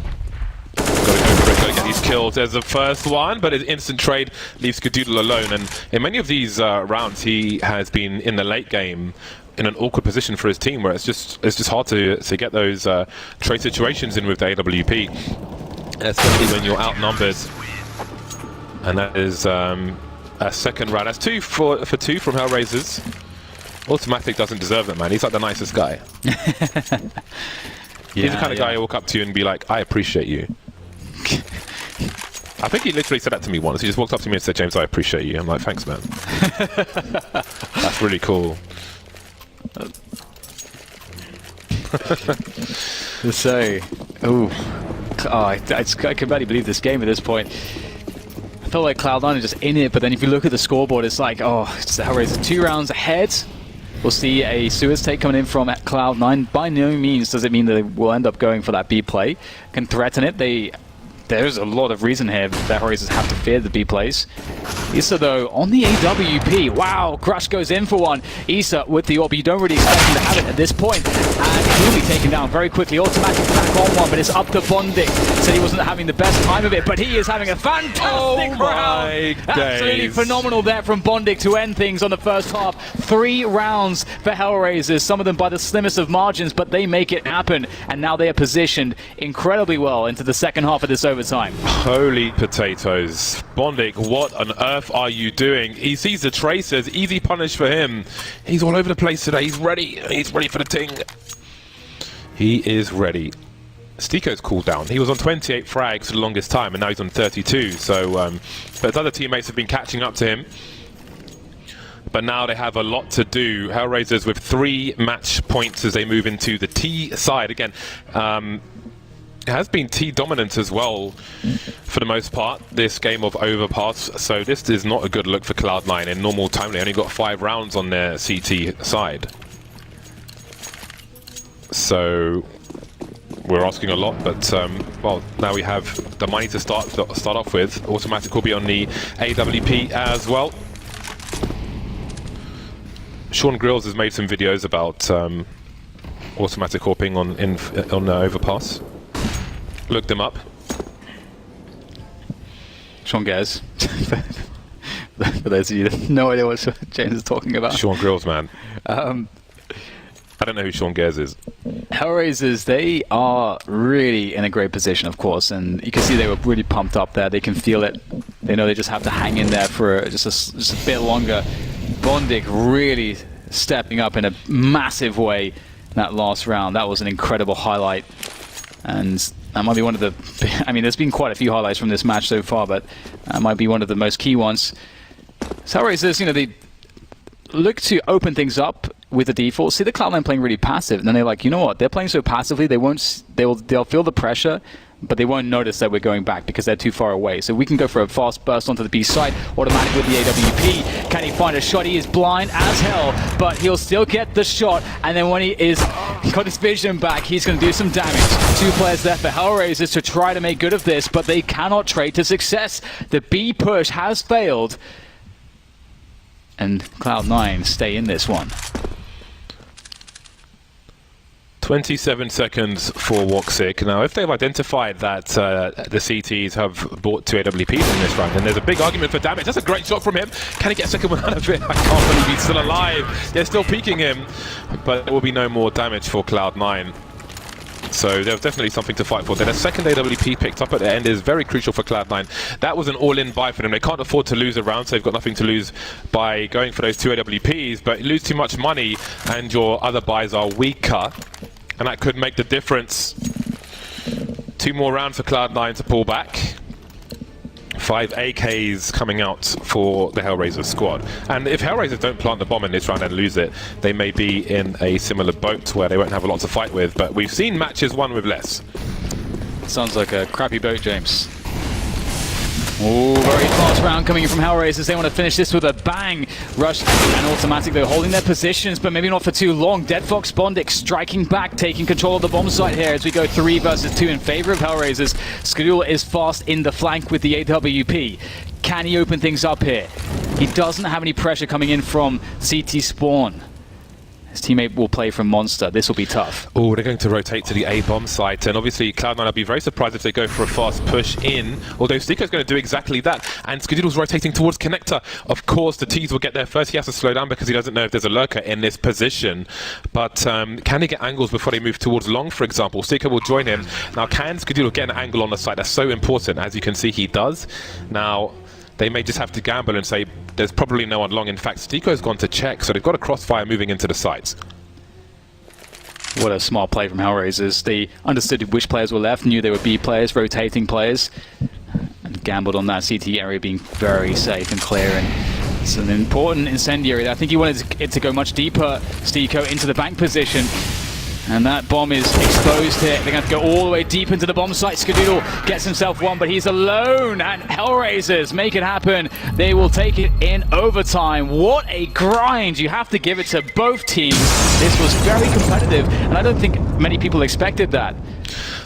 Got to go for it, got to get these kills. There's the first one, but his instant trade leaves Skadoodle alone. And in many of these rounds, he has been in the late game in an awkward position for his team, where it's just hard to get those trade situations in with the AWP, especially when you're outnumbered. And that is a second round. That's 2 for 2 from HellRaisers. Automatic doesn't deserve that, man. He's like the nicest guy. He's the kind of guy I walk up to you and be like, I appreciate you. I think he literally said that to me once. He just walked up to me and said, James, I appreciate you. I'm like, thanks, man. That's really cool. So, I can barely believe this game at this point. I felt like Cloud9 are just in it, but then if you look at the scoreboard, it's like, it's the HellRaisers 2 rounds ahead. We'll see a Suez take coming in from Cloud9. By no means does it mean that they will end up going for that B play. Can threaten it. There's a lot of reason here that HellRaisers have to fear the B plays. Issa, though, on the AWP. Wow, Crush goes in for one. Issa with the AWP. You don't really expect him to have it at this point. And he'll be taken down very quickly. Automatic back on one, but it's up to Bondic. Said he wasn't having the best time of it, but he is having a fantastic round. Absolutely phenomenal there from Bondic to end things on the first half. 3 rounds for HellRaisers, some of them by the slimmest of margins, but they make it happen. And now they are positioned incredibly well into the second half of this overtime. Holy potatoes. Bondic, what on earth are you doing? He sees the tracers, easy punish for him. He's all over the place today. He's ready for the ting. He is ready. Stiko's cooled down. He was on 28 frags for the longest time, and now he's on 32. So, but his other teammates have been catching up to him. But now they have a lot to do. HellRaisers with 3 match points as they move into the T side. Again, it has been T dominant as well for the most part, this game of Overpass. So this is not a good look for Cloud9. In normal time, they only got 5 rounds on their CT side. So we're asking a lot, but well, now we have the money to start off with. Automatic will be on the AWP as well. Sean Grills has made some videos about Automatic hopping on Overpass. Look them up. Sean Gaz. For those of you that have no idea what James is talking about. Sean Grills, man. I don't know who Sean Gaz is. HellRaisers, they are really in a great position, of course, and you can see they were really pumped up there. They can feel it. They know they just have to hang in there for just a bit longer. Bondic really stepping up in a massive way in that last round. That was an incredible highlight. And that might be one of the... I mean, there's been quite a few highlights from this match so far, but that might be one of the most key ones. So HellRaisers, you know, they look to open things up with the default. See the Cloud9 playing really passive, and then they're like, you know what? They're playing so passively, they'll feel the pressure, but they won't notice that we're going back because they're too far away. So we can go for a fast burst onto the B side, automatic with the AWP. Can he find a shot? He is blind as hell, but he'll still get the shot. And then when he got his vision back, he's going to do some damage. 2 players there for HellRaisers to try to make good of this, but they cannot trade to success. The B push has failed, and Cloud9 stay in this one. 27 seconds for Woxic. Now, if they've identified that the CTs have bought 2 AWPs in this round, then there's a big argument for damage. That's a great shot from him. Can he get a second one out of it? I can't believe he's still alive. They're still peeking him, but there will be no more damage for Cloud9. So there's definitely something to fight for. Then a second AWP picked up at the end is very crucial for Cloud9. That was an all-in buy for them. They can't afford to lose a round, so they've got nothing to lose by going for those 2 AWPs, but you lose too much money and your other buys are weaker, and that could make the difference. 2 more rounds for Cloud9 to pull back. 5 AKs coming out for the HellRaisers squad. And if HellRaisers don't plant the bomb in this round and lose it, they may be in a similar boat where they won't have a lot to fight with. But we've seen matches won with less. Sounds like a crappy boat, James. Oh, very fast round coming in from HellRaisers. They want to finish this with a bang. Rush and automatic, they're holding their positions, but maybe not for too long. Deadfox Bondic striking back, taking control of the bomb site here as we go 3 versus 2 in favor of HellRaisers. Skadul is fast in the flank with the AWP. Can he open things up here? He doesn't have any pressure coming in from CT spawn. His teammate will play from Monster. This will be tough. Oh, they're going to rotate to the A bomb site, and obviously Cloud9 will be very surprised if they go for a fast push in, although Stiko's going to do exactly that, and Skadoodle's rotating towards Connector. Of course, the T's will get there first. He has to slow down because he doesn't know if there's a lurker in this position, but can he get angles before they move towards long, for example? Stiko will join him. Now, can Skadoodle get an angle on the site? That's so important. As you can see, he does. Now, they may just have to gamble and say there's probably no one long. In fact, Stiko's gone to check, so they've got a crossfire moving into the sites. What a smart play from HellRaisers. They understood which players were left, knew they were B players, rotating players, and gambled on that CT area being very safe and clear. And it's an important incendiary. I think he wanted it to go much deeper, Stiko, into the bank position. And that bomb is exposed here. They're going to go all the way deep into the bomb site. Skadoodle gets himself one, but he's alone. And HellRaisers make it happen. They will take it in overtime. What a grind. You have to give it to both teams. This was very competitive, and I don't think many people expected that.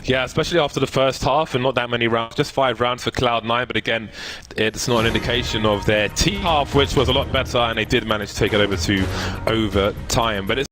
Yeah, especially after the first half and not that many rounds. Just 5 rounds for Cloud9, but again, it's not an indication of their team half, which was a lot better, and they did manage to take it over to overtime. But it's